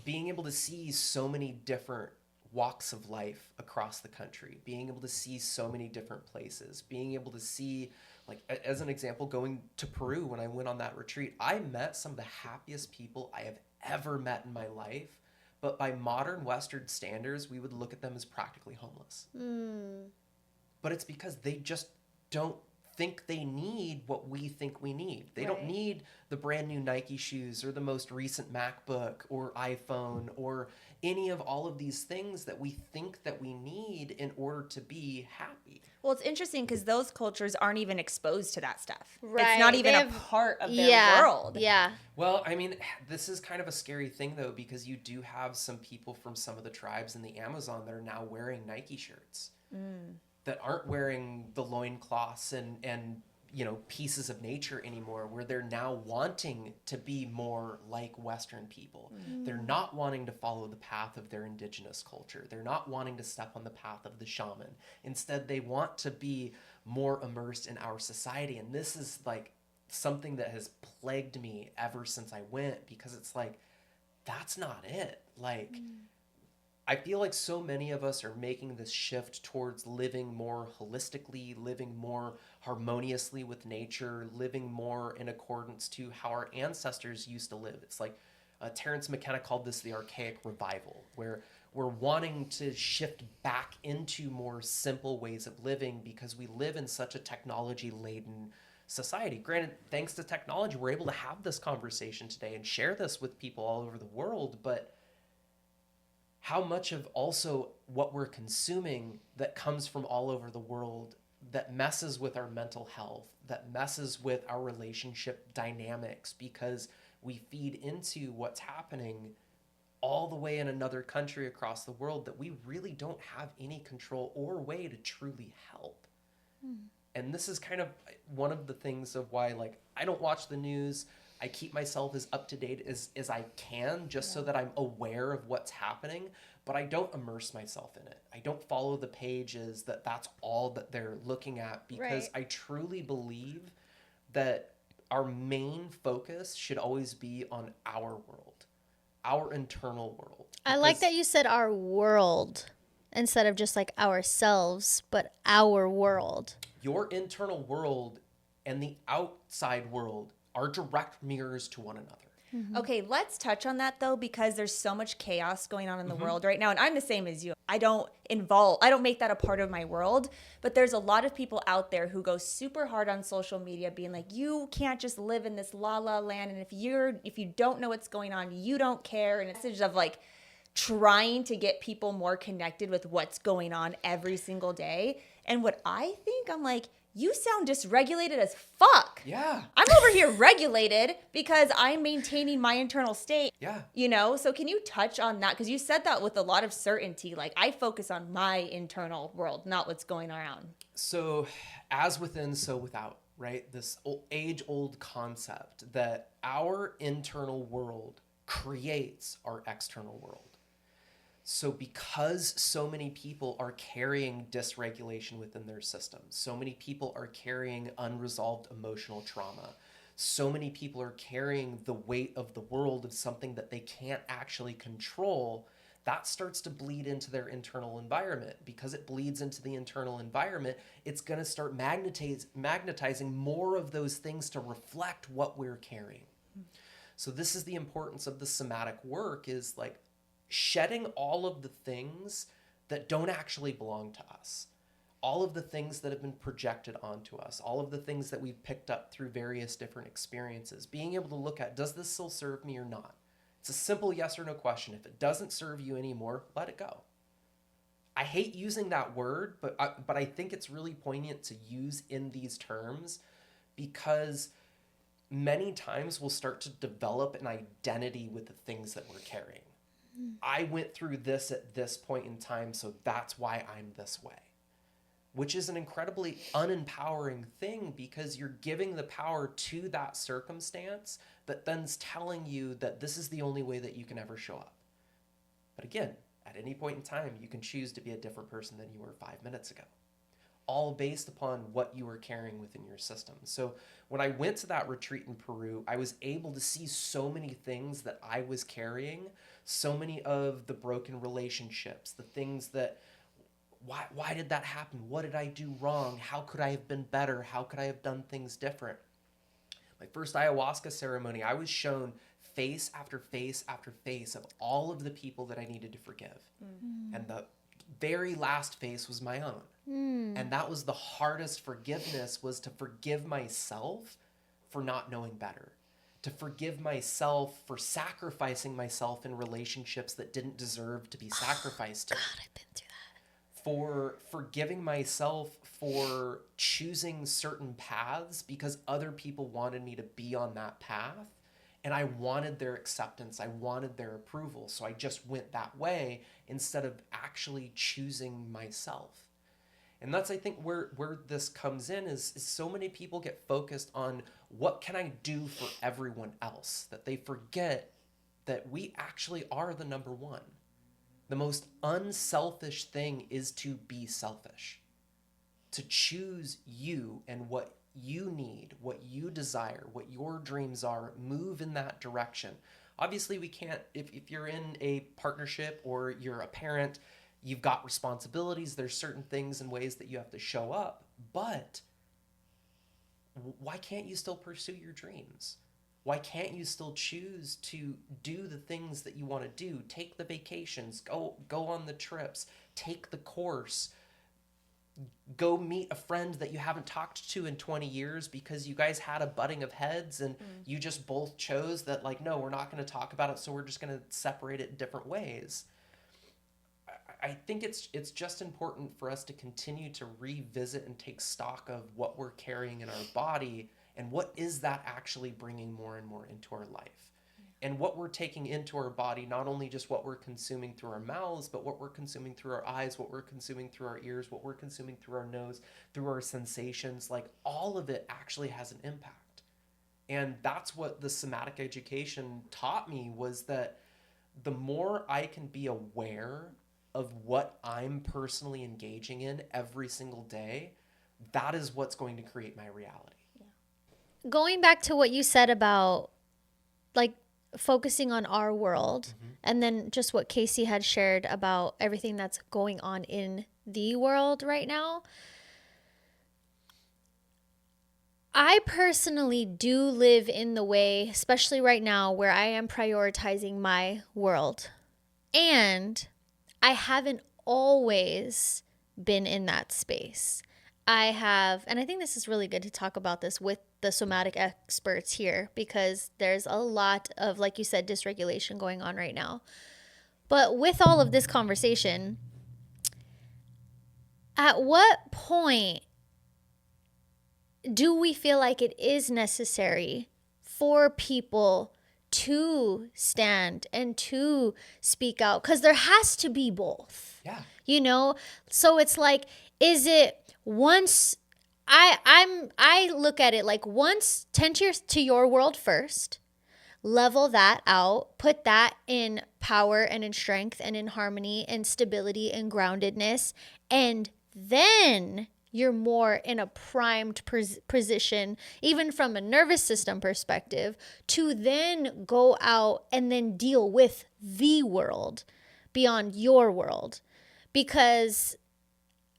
being able to see so many different walks of life across the country, being able to see so many different places, being able to see, like, as an example, going to Peru when I went on that retreat, I met some of the happiest people I have ever met in my life. But by modern Western standards, we would look at them as practically homeless. But it's because they just don't think they need what we think we need. They don't need the brand new Nike shoes or the most recent MacBook or iPhone or any of all of these things that we think that we need in order to be happy. Well, it's interesting because those cultures aren't even exposed to that stuff. Right. It's not even a part of their world. Yeah. Well, I mean, this is kind of a scary thing, though, because you do have some people from some of the tribes in the Amazon that are now wearing Nike shirts. That aren't wearing the loincloths and pieces of nature anymore, where they're now wanting to be more like Western people. They're not wanting to follow the path of their indigenous culture. They're not wanting to step on the path of the shaman. Instead, they want to be more immersed in our society. And this is like something that has plagued me ever since I went, because it's like, that's not it. Like, I feel like so many of us are making this shift towards living more holistically, living more harmoniously with nature, living more in accordance to how our ancestors used to live. It's like Terence McKenna called this the archaic revival, where we're wanting to shift back into more simple ways of living because we live in such a technology-laden society. Granted, thanks to technology, we're able to have this conversation today and share this with people all over the world, but how much of also what we're consuming that comes from all over the world that messes with our mental health, that messes with our relationship dynamics, because we feed into what's happening all the way in another country across the world that we really don't have any control or way to truly help. And this is kind of one of the things of why, like, I don't watch the news. I keep myself as up to date as I can, just so that I'm aware of what's happening, but I don't immerse myself in it. I don't follow the pages that's all that they're looking at, because I truly believe that our main focus should always be on our world, our internal world. I like that you said our world instead of just like ourselves, but our world. Your internal world and the outside world are direct mirrors to one another. Okay, let's touch on that though, because there's so much chaos going on in the world right now. And I'm the same as you. I don't make that a part of my world, but there's a lot of people out there who go super hard on social media being like, you can't just live in this la la land. And if you don't know what's going on, you don't care. And it's just of like trying to get people more connected with what's going on every single day. And what I think, I'm like, you sound dysregulated as fuck. Yeah. I'm over here regulated because I'm maintaining my internal state. Yeah. So can you touch on that? Because you said that with a lot of certainty. Like, I focus on my internal world, not what's going around. So, as within, so without, right? This age-old concept that our internal world creates our external world. So because so many people are carrying dysregulation within their systems, so many people are carrying unresolved emotional trauma, so many people are carrying the weight of the world of something that they can't actually control, that starts to bleed into their internal environment. Because it bleeds into the internal environment, it's going to start magnetizing more of those things to reflect what we're carrying. So this is the importance of the somatic work, is like shedding all of the things that don't actually belong to us, all of the things that have been projected onto us, all of the things that we've picked up through various different experiences, being able to look at, does this still serve me or not? It's a simple yes or no question. If it doesn't serve you anymore, let it go. I hate using that word, but I think it's really poignant to use in these terms, because many times we'll start to develop an identity with the things that we're carrying. I went through this at this point in time, so that's why I'm this way. Which is an incredibly unempowering thing, because you're giving the power to that circumstance that then's telling you that this is the only way that you can ever show up. But again, at any point in time, you can choose to be a different person than you were 5 minutes ago. all based upon what you were carrying within your system. So when I went to that retreat in Peru, I was able to see so many things that I was carrying, so many of the broken relationships, the things that, why did that happen? What did I do wrong? How could I have been better? How could I have done things different? My first ayahuasca ceremony, I was shown face after face after face of all of the people that I needed to forgive. And the very last face was my own. And that was the hardest forgiveness, was to forgive myself for not knowing better, to forgive myself for sacrificing myself in relationships that didn't deserve to be sacrificed to. God, I've been through that. For forgiving myself for choosing certain paths because other people wanted me to be on that path. And I wanted their acceptance. I wanted their approval. So I just went that way instead of actually choosing myself. And that's, I think, where this comes in is so many people get focused on what can I do for everyone else, that they forget that we actually are the number one. The most unselfish thing is to be selfish, to choose you and what you need, what you desire, what your dreams are, move in that direction. Obviously, we can't, if you're in a partnership or you're a parent, you've got responsibilities. There's certain things and ways that you have to show up, but why can't you still pursue your dreams? Why can't you still choose to do the things that you want to do? Take the vacations, go on the trips, take the course, go meet a friend that you haven't talked to in 20 years because you guys had a butting of heads and you just both chose that, like, no, we're not going to talk about it, so we're just going to separate it in different ways. I think it's just important for us to continue to revisit and take stock of what we're carrying in our body and what is that actually bringing more and more into our life. And what we're taking into our body, not only just what we're consuming through our mouths, but what we're consuming through our eyes, what we're consuming through our ears, what we're consuming through our nose, through our sensations, like all of it actually has an impact. And that's what the somatic education taught me, was that the more I can be aware of what I'm personally engaging in every single day, that is what's going to create my reality. Yeah. Going back to what you said about like focusing on our world, and then just what Casey had shared about everything that's going on in the world right now. I personally do live in the way, especially right now, where I am prioritizing my world. And I haven't always been in that space. I have, and I think this is really good to talk about this with the somatic experts here, because there's a lot of, like you said, dysregulation going on right now. But with all of this conversation, at what point do we feel like it is necessary for people to stand and to speak out? Because there has to be both. Yeah. You know? So it's like, is it once I look at it like, once tend to your world first, level that out, put that in power and in strength and in harmony and stability and groundedness, and then you're more in a primed position, even from a nervous system perspective, to then go out and then deal with the world beyond your world. Because,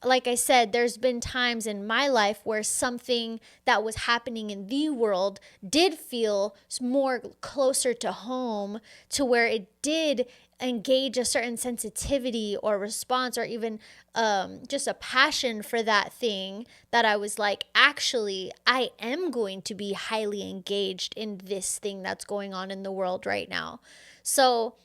like I said, there's been times in my life where something that was happening in the world did feel more closer to home, to where it did engage a certain sensitivity or response, or even just a passion for that thing, that I was like, actually, I am going to be highly engaged in this thing that's going on in the world right now. So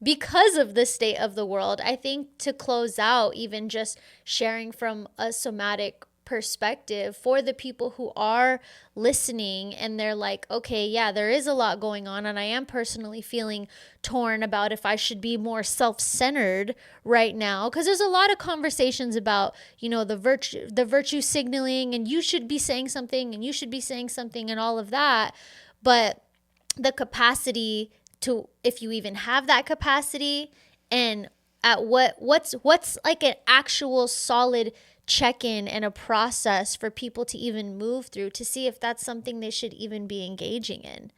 because of the state of the world, I think, to close out, even just sharing from a somatic perspective for the people who are listening and they're like, okay, yeah, there is a lot going on, and I am personally feeling torn about if I should be more self-centered right now, because there's a lot of conversations about, you know, the virtue signaling, and you should be saying something and you should be saying something and all of that. But the capacity to, if you even have that capacity, and at what's like an actual solid check-in and a process for people to even move through to see if that's something they should even be engaging in.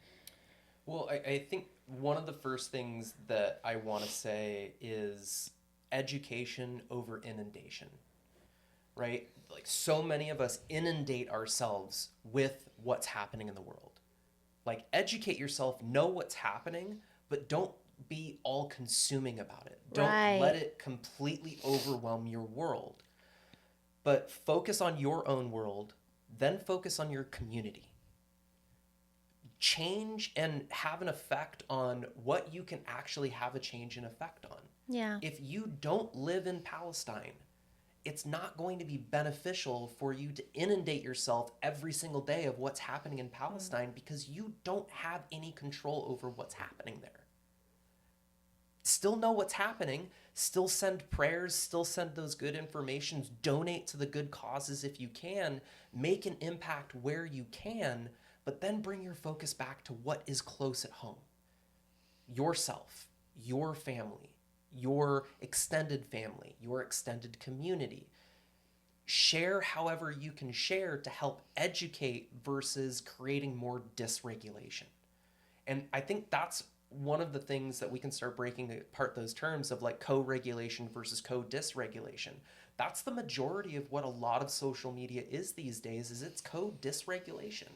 Well, I think one of the first things that I want to say is education over inundation, right? Like, so many of us inundate ourselves with what's happening in the world. Like, educate yourself, know what's happening, but don't be all consuming about it. Don't Right. let it completely overwhelm your world. But focus on your own world, then focus on your community. Change and have an effect on what you can actually have a change and effect on. Yeah. If you don't live in Palestine, it's not going to be beneficial for you to inundate yourself every single day of what's happening in Palestine because you don't have any control over what's happening there. Still know what's happening, still send prayers, still send those good informations, donate to the good causes if you can, make an impact where you can, but then bring your focus back to what is close at home. Yourself, your family, your extended family, your extended community. Share however you can share to help educate versus creating more dysregulation. And I think that's one of the things that we can start breaking apart those terms of like co-regulation versus co-dysregulation. That's the majority of what a lot of social media is these days, is it's co-dysregulation.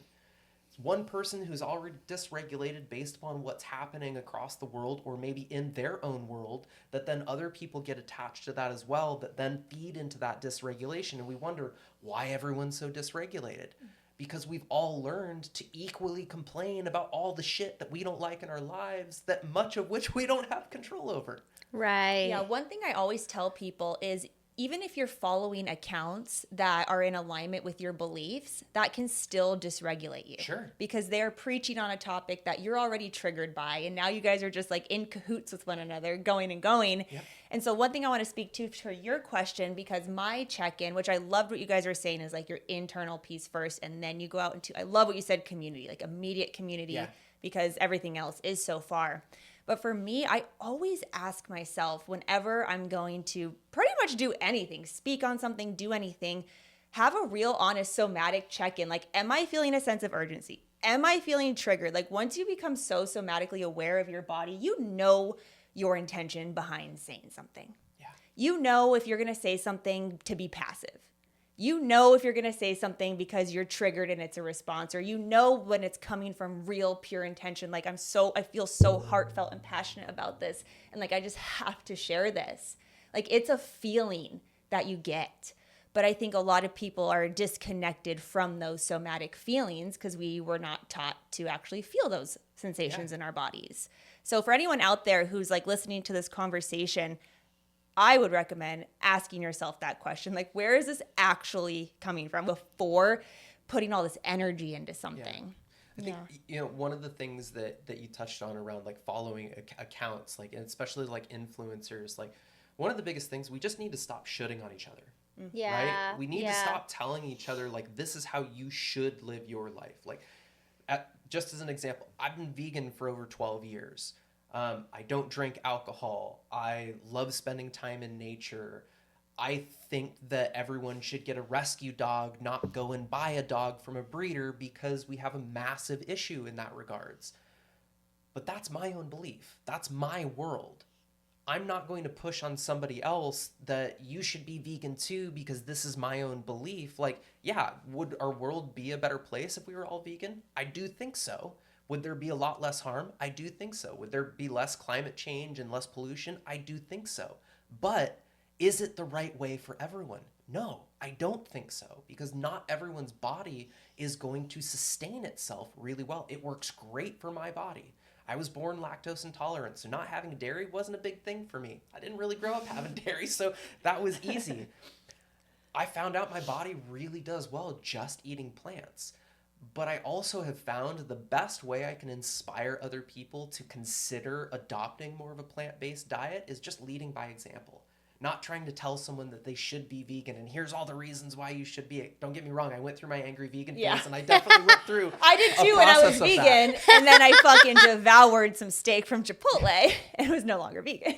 It's one person who's already dysregulated based upon what's happening across the world or maybe in their own world, that then other people get attached to that as well, that then feed into that dysregulation. And we wonder why everyone's so dysregulated. Because we've all learned to equally complain about all the shit that we don't like in our lives, that much of which we don't have control over. Right. Yeah, one thing I always tell people is even if you're following accounts that are in alignment with your beliefs, that can still dysregulate you. Sure. Because they're preaching on a topic that you're already triggered by, and now you guys are just like in cahoots with one another, going and going. Yep. And so one thing I want to speak to your question, because my check-in, which I loved what you guys are saying, is like your internal piece first, and then you go out into, I love what you said, community, like immediate community, because everything else is so far. But for me, I always ask myself whenever I'm going to pretty much do anything, speak on something, do anything, have a real honest somatic check-in. Like, am I feeling a sense of urgency? Am I feeling triggered? Like, once you become so somatically aware of your body, you know your intention behind saying something. Yeah. You know if you're going to say something to be passive. You know if you're going to say something because you're triggered and it's a response, or you know when it's coming from real pure intention. Like, I feel so heartfelt and passionate about this. And like, I just have to share this. Like, it's a feeling that you get. But I think a lot of people are disconnected from those somatic feelings because we were not taught to actually feel those sensations in our bodies. So for anyone out there who's like listening to this conversation, I would recommend asking yourself that question. Like, where is this actually coming from before putting all this energy into something? I think, you know, one of the things that you touched on around like following accounts, like, and especially like influencers, like one of the biggest things, we just need to stop shitting on each other. Yeah. Right? We need to stop telling each other like, this is how you should live your life. Like, just as an example, I've been vegan for over 12 years. I don't drink alcohol. I love spending time in nature. I think that everyone should get a rescue dog, not go and buy a dog from a breeder, because we have a massive issue in that regards. But that's my own belief. That's my world. I'm not going to push on somebody else that you should be vegan too because this is my own belief. Like, yeah, would our world be a better place if we were all vegan? I do think so. Would there be a lot less harm? I do think so. Would there be less climate change and less pollution? I do think so. But is it the right way for everyone? No, I don't think so, because not everyone's body is going to sustain itself really well. It works great for my body. I was born lactose intolerant, so not having dairy wasn't a big thing for me. I didn't really grow up having dairy, so that was easy. I found out my body really does well just eating plants. But I also have found the best way I can inspire other people to consider adopting more of a plant-based diet is just leading by example. Not trying to tell someone that they should be vegan and here's all the reasons why you should be. Don't get me wrong, I went through my angry vegan phase and I definitely went through I did too when I was vegan, and then I fucking devoured some steak from Chipotle and was no longer vegan.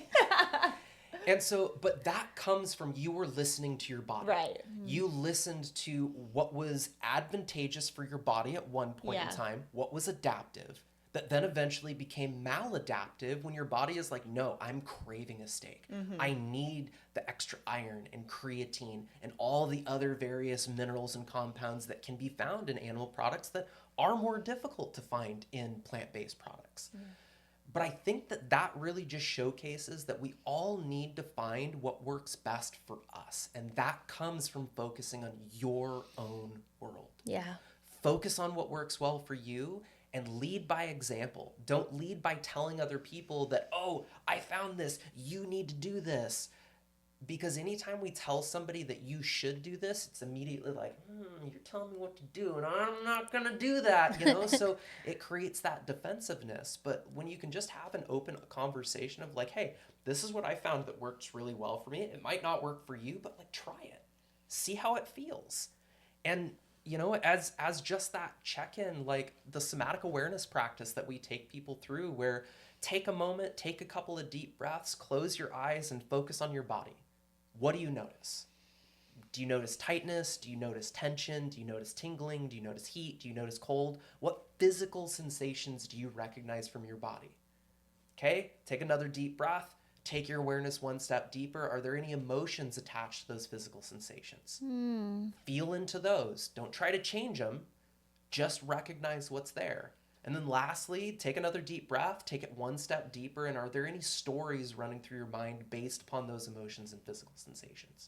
And so, but that comes from you were listening to your body. Right. You listened to what was advantageous for your body at one point in Yeah. time, what was adaptive, that then eventually became maladaptive when your body is like, no, I'm craving a steak. I need the extra iron and creatine and all the other various minerals and compounds that can be found in animal products that are more difficult to find in plant-based products. But I think that that really just showcases that we all need to find what works best for us. And that comes from focusing on your own world. Yeah. Focus on what works well for you and lead by example. Don't lead by telling other people that, oh, I found this, you need to do this. Because anytime we tell somebody that you should do this, it's immediately like, you're telling me what to do, and I'm not going to do that, you know? So it creates that defensiveness. But when you can just have an open conversation of like, hey, this is what I found that works really well for me. It might not work for you, but like try it. See how it feels. And, you know, as just that check-in, like the somatic awareness practice that we take people through where take a moment, take a couple of deep breaths, close your eyes and focus on your body. What do you notice? Do you notice tightness? Do you notice tension? Do you notice tingling? Do you notice heat? Do you notice cold? What physical sensations do you recognize from your body? Okay, take another deep breath. Take your awareness one step deeper. Are there any emotions attached to those physical sensations? Feel into those. Don't try to change them. Just recognize what's there. And then lastly, take another deep breath, take it one step deeper, and are there any stories running through your mind based upon those emotions and physical sensations?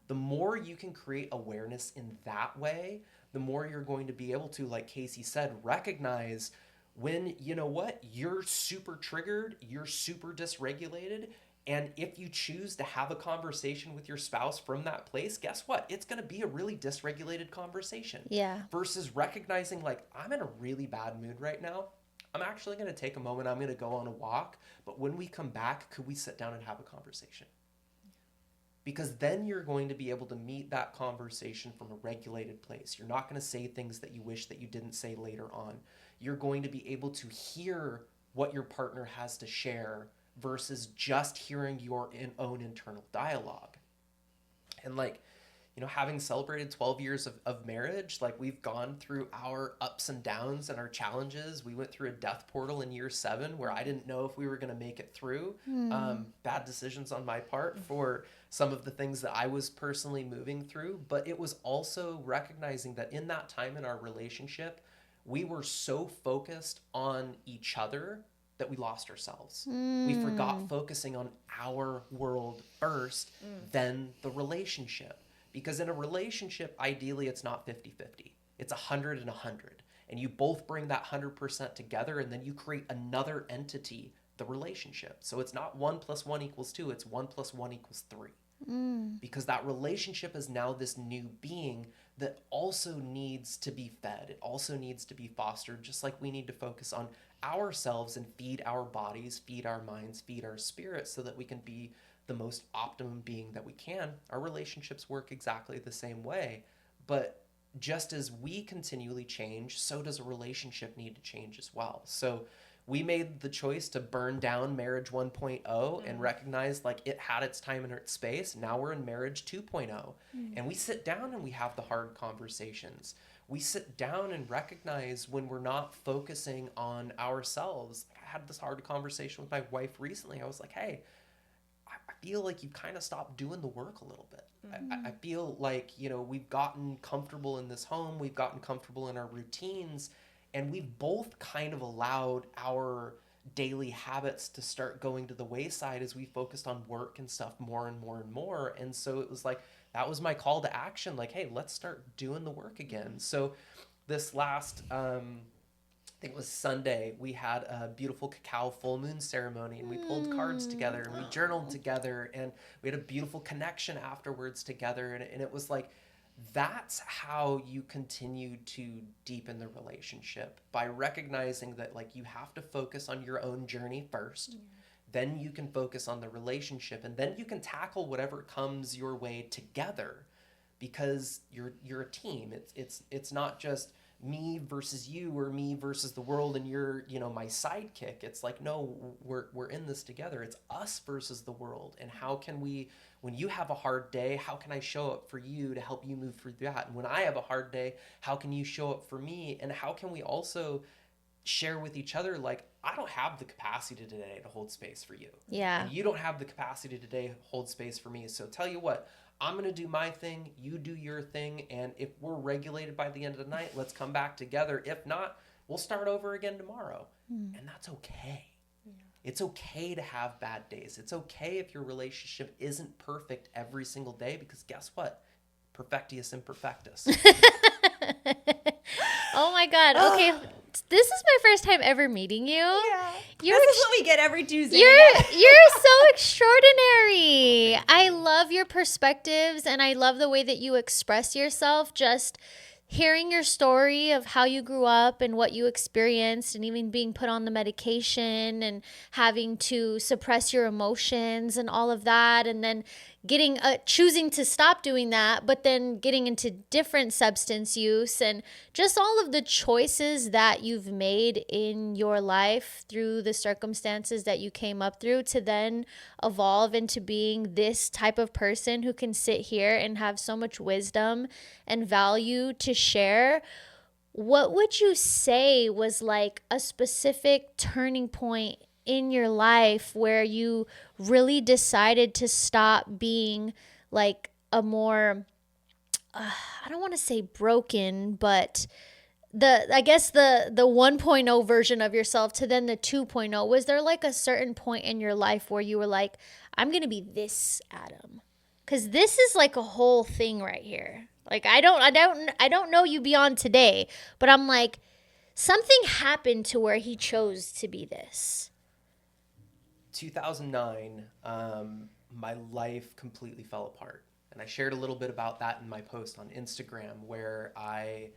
The more you can create awareness in that way, the more you're going to be able to, like Casey said, recognize when, you know what, you're super triggered, you're super dysregulated, and if you choose to have a conversation with your spouse from that place, guess what? It's going to be a really dysregulated conversation. Yeah. Versus recognizing like, I'm in a really bad mood right now. I'm actually going to take a moment. I'm going to go on a walk. But when we come back, could we sit down and have a conversation? Because then you're going to be able to meet that conversation from a regulated place. You're not going to say things that you wish that you didn't say later on. You're going to be able to hear what your partner has to share versus just hearing your own internal dialogue. And like, you know, having celebrated 12 years of marriage, like we've gone through our ups and downs and our challenges. We went through a death portal in year 7 where I didn't know if we were going to make it through. Bad decisions on my part for some of the things that I was personally moving through. But it was also recognizing that in that time in our relationship, we were so focused on each other that we lost ourselves. We forgot focusing on our world first, then the relationship. Because in a relationship, ideally, it's not 50-50. It's 100 and 100. And you both bring that 100% together, and then you create another entity, the relationship. So it's not 1 + 1 = 2, it's 1 + 1 = 3. Because that relationship is now this new being that also needs to be fed. It also needs to be fostered, just like we need to focus on ourselves and feed our bodies, feed our minds, feed our spirits so that we can be the most optimum being that we can. Our relationships work exactly the same way. But just as we continually change, so does a relationship need to change as well. So we made the choice to burn down marriage 1.0 and recognize like it had its time and its space. Now we're in marriage 2.0 and we sit down and we have the hard conversations. We sit down and recognize when we're not focusing on ourselves. I had this hard conversation with my wife recently. I was like, hey, I feel like you've kind of stopped doing the work a little bit. I feel like, you know, we've gotten comfortable in this home. We've gotten comfortable in our routines. And we've both kind of allowed our daily habits to start going to the wayside as we focused on work and stuff more and more and more. And so it was like, that was my call to action. Like, hey, let's start doing the work again. So this last, I think it was Sunday, we had a beautiful cacao full moon ceremony and we pulled cards together and we journaled together and we had a beautiful connection afterwards together. And it was like, that's how you continue to deepen the relationship, by recognizing that like you have to focus on your own journey first. Then you can focus on the relationship, and then you can tackle whatever comes your way together, because you're a team. It's not just me versus you or me versus the world and you're, my sidekick. It's like, no, we're in this together. It's us versus the world. And how can we, when you have a hard day, how can I show up for you to help you move through that? And when I have a hard day, how can you show up for me? And how can we also share with each other, like, I don't have the capacity today to hold space for you. Yeah. And you don't have the capacity today to hold space for me. So tell you what, I'm going to do my thing, you do your thing, and if we're regulated by the end of the night, let's come back together. If not, we'll start over again tomorrow. And that's okay. Yeah. It's okay to have bad days. It's okay if your relationship isn't perfect every single day, because guess what? Perfectius imperfectus. Oh my God. Okay. This is my first time ever meeting you. Yeah. This is what we get every Tuesday. You're so extraordinary. I love your perspectives and I love the way that you express yourself. Just hearing your story of how you grew up and what you experienced, and even being put on the medication and having to suppress your emotions and all of that, and then choosing to stop doing that, but then getting into different substance use, and just all of the choices that you've made in your life through the circumstances that you came up through to then evolve into being this type of person who can sit here and have so much wisdom and value to share. What would you say was like a specific turning point in your life where you really decided to stop being like a more, I don't want to say broken, but I guess the 1.0 version of yourself to then the 2.0? Was there like a certain point in your life where you were like, I'm going to be this Adam? Because this is like a whole thing right here. Like, I don't know you beyond today, but I'm like, something happened to where he chose to be this. 2009, my life completely fell apart. And I shared a little bit about that in my post on Instagram, where I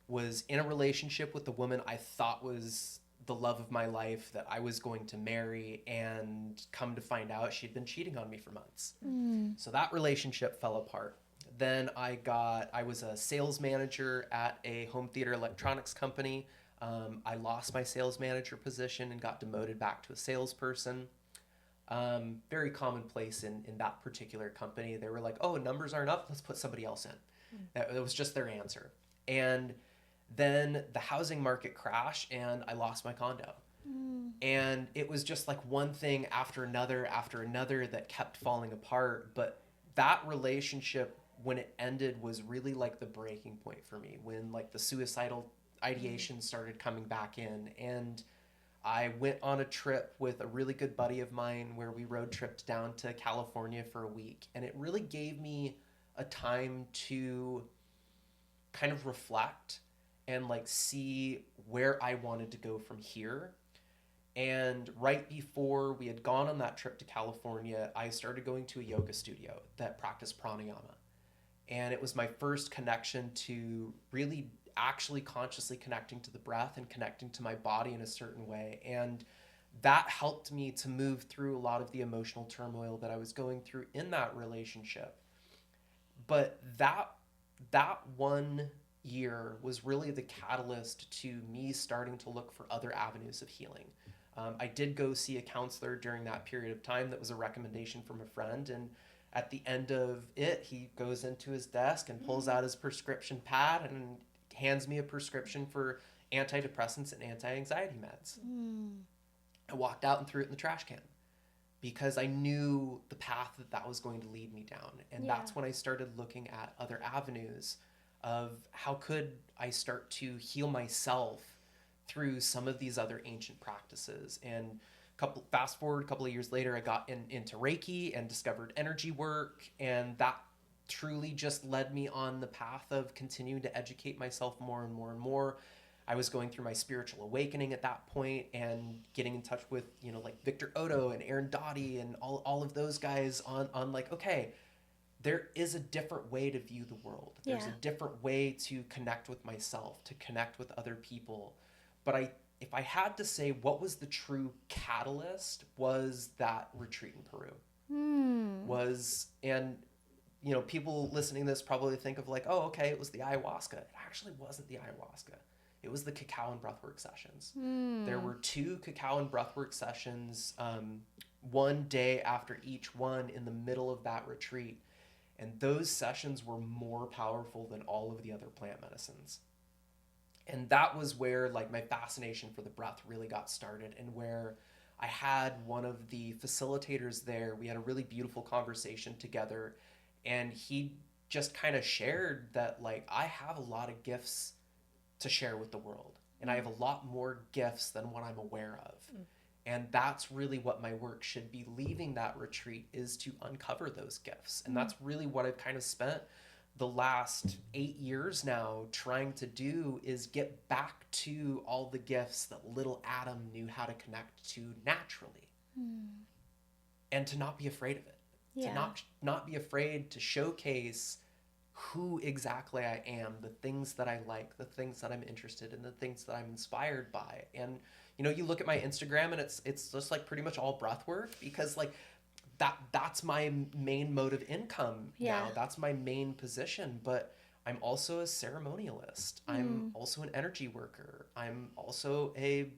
was in a relationship with the woman I thought was the love of my life, that I was going to marry, and come to find out she'd been cheating on me for months. So that relationship fell apart. Then I was a sales manager at a home theater electronics company. I lost my sales manager position and got demoted back to a salesperson. Very commonplace in that particular company. They were like, oh, numbers aren't up, let's put somebody else in. That was just their answer. And then the housing market crashed and I lost my condo. And it was just like one thing after another that kept falling apart. But that relationship, when it ended, was really like the breaking point for me, when like the suicidal ideation started coming back in. And I went on a trip with a really good buddy of mine where we road tripped down to California for a week. And it really gave me a time to kind of reflect and like see where I wanted to go from here. And right before we had gone on that trip to California, I started going to a yoga studio that practiced pranayama. And it was my first connection to really actually consciously connecting to the breath and connecting to my body in a certain way. And that helped me to move through a lot of the emotional turmoil that I was going through in that relationship. But that one year was really the catalyst to me starting to look for other avenues of healing. I did go see a counselor during that period of time. That was a recommendation from a friend. And at the end of it, he goes into his desk and pulls out his prescription pad and hands me a prescription for antidepressants and anti-anxiety meds. I walked out and threw it in the trash can because I knew the path that was going to lead me down. And that's when I started looking at other avenues of how could I start to heal myself through some of these other ancient practices. And fast forward a couple of years later, I got into Reiki and discovered energy work, and that truly just led me on the path of continuing to educate myself more and more and more. I was going through my spiritual awakening at that point and getting in touch with, like Victor Odo and Aaron Dottie and all of those guys on like, okay, there is a different way to view the world. There's a different way to connect with myself, to connect with other people. But if I had to say what was the true catalyst, was that retreat in Peru. And people listening to this probably think of like, oh, okay, it was the ayahuasca. It actually wasn't the ayahuasca. It was the cacao and breathwork sessions. There were 2 cacao and breathwork sessions, one day after each one in the middle of that retreat. And those sessions were more powerful than all of the other plant medicines. And that was where like my fascination for the breath really got started, and where I had one of the facilitators there. We had a really beautiful conversation together, and he just kind of shared that like I have a lot of gifts to share with the world, and I have a lot more gifts than what I'm aware of. And that's really what my work should be leaving that retreat, is to uncover those gifts. And that's really what I've kind of spent the last 8 years now trying to do, is get back to all the gifts that little Adam knew how to connect to naturally. And to not be afraid of it. Yeah. To not be afraid to showcase who exactly I am, the things that I like, the things that I'm interested in, the things that I'm inspired by. And you look at my Instagram and it's just like pretty much all breath work, because like that's my main mode of income now. That's my main position. But I'm also a ceremonialist. I'm also an energy worker. I'm also a,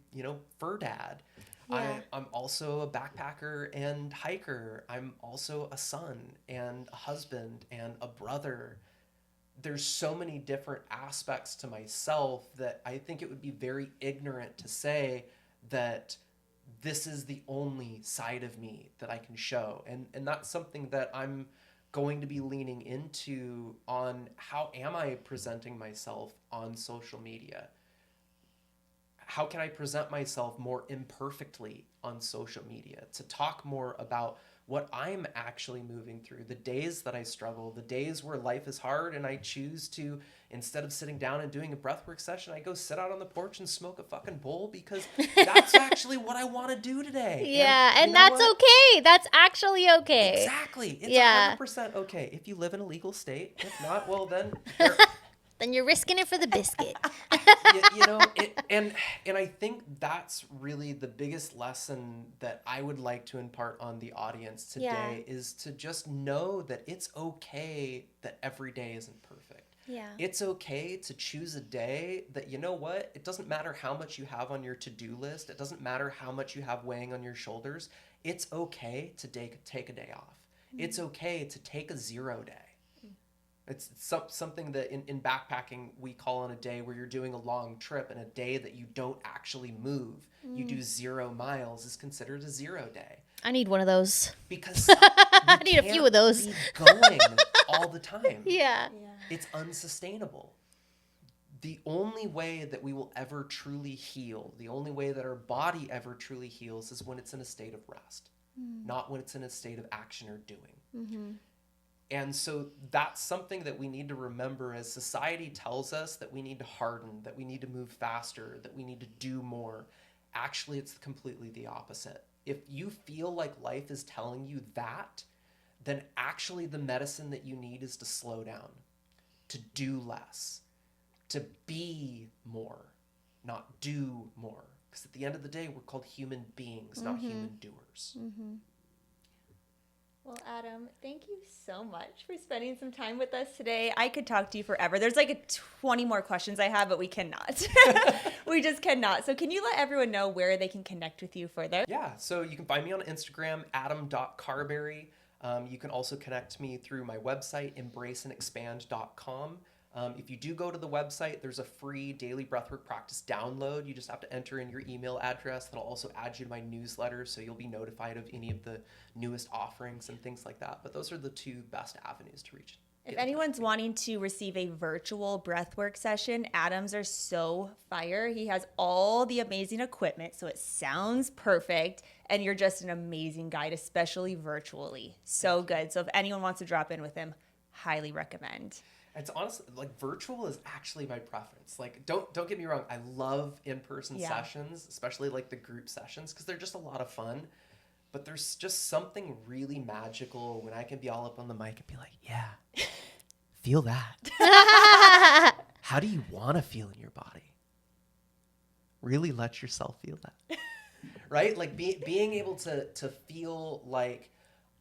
fur dad. Yeah. I'm also a backpacker and hiker. I'm also a son and a husband and a brother. There's so many different aspects to myself that I think it would be very ignorant to say that this is the only side of me that I can show. And that's something that I'm going to be leaning into on. How am I presenting myself on social media? How can I present myself more imperfectly on social media, to talk more about what I'm actually moving through, the days that I struggle, the days where life is hard, and I choose to, instead of sitting down and doing a breathwork session, I go sit out on the porch and smoke a fucking bowl, because that's actually what I want to do today. Yeah, and that's okay. That's actually okay. Exactly. It's 100% okay. If you live in a legal state. If not, well, then then you're risking it for the biscuit. And I think that's really the biggest lesson that I would like to impart on the audience today, is to just know that it's okay that every day isn't perfect. Yeah. It's okay to choose a day that, it doesn't matter how much you have on your to-do list. It doesn't matter how much you have weighing on your shoulders. It's okay to take a day off. It's okay to take a 0 day. It's something that in backpacking we call on a day where you're doing a long trip, and a day that you don't actually move. You do 0 miles is considered a 0 day. I need one of those. Because I need a few of those. Be going all the time. Yeah. It's unsustainable. The only way that we will ever truly heal, the only way that our body ever truly heals, is when it's in a state of rest, not when it's in a state of action or doing. And so that's something that we need to remember, as society tells us that we need to harden, that we need to move faster, that we need to do more. Actually, it's completely the opposite. If you feel like life is telling you that, then actually the medicine that you need is to slow down, to do less, to be more, not do more. Because at the end of the day, we're called human beings, not human doers. Well, Adam, thank you so much for spending some time with us today. I could talk to you forever. There's like 20 more questions I have, but we cannot. We just cannot. So can you let everyone know where they can connect with you further? Yeah, so you can find me on Instagram, adam.carbary. You can also connect me through my website, embraceandexpand.com. If you do go to the website, there's a free daily breathwork practice download. You just have to enter in your email address. That'll also add you to my newsletter, so you'll be notified of any of the newest offerings and things like that. But those are the 2 best avenues to reach. If anyone's wanting to receive a virtual breathwork session, Adam's are so fire. He has all the amazing equipment, so it sounds perfect. And you're just an amazing guide, especially virtually. So good. So if anyone wants to drop in with him, highly recommend. It's honestly, like, virtual is actually my preference. Like, don't get me wrong. I love in-person sessions, especially like the group sessions, because they're just a lot of fun. But there's just something really magical when I can be all up on the mic and be like, yeah, feel that. How do you want to feel in your body? Really let yourself feel that. Right? Like being able to feel like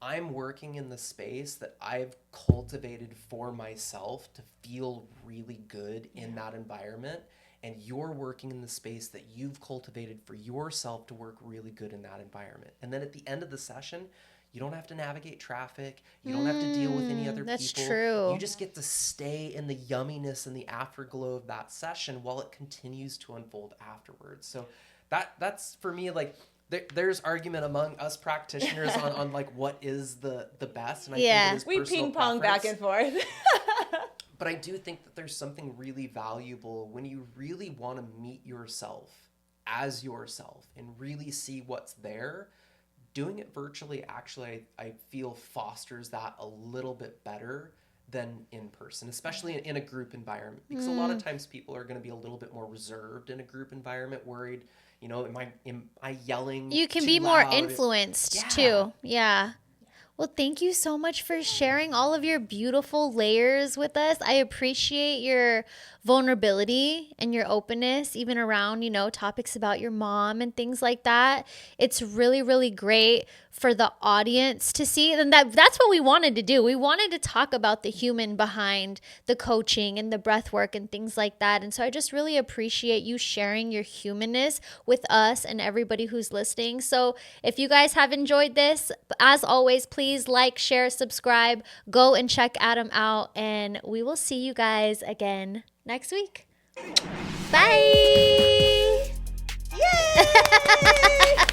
I'm working in the space that I've cultivated for myself to feel really good in that environment. And you're working in the space that you've cultivated for yourself to work really good in that environment. And then at the end of the session, you don't have to navigate traffic. You don't have to deal with any other That's people. true. You just get to stay in the yumminess and the afterglow of that session while it continues to unfold afterwards. So that's for me, like, there's argument among us practitioners on like what is the best. And I think it is we personal ping pong preference. back and forth. But I do think that there's something really valuable when you really want to meet yourself as yourself and really see what's there. Doing it virtually, actually, I feel fosters that a little bit better than in person, especially in a group environment. Because a lot of times people are going to be a little bit more reserved in a group environment, worried, you know, am I yelling You can too be more loud? influenced too. Yeah. Well, thank you so much for sharing all of your beautiful layers with us. I appreciate your vulnerability and your openness, even around, you know, topics about your mom and things like that. It's really, really great for the audience to see. And that's what we wanted to do. We wanted to talk about the human behind the coaching and the breath work and things like that. And so I just really appreciate you sharing your humanness with us and everybody who's listening. So if you guys have enjoyed this, as always, please like, share, subscribe, go and check Adam out, and we will see you guys again next week. Bye. Yay!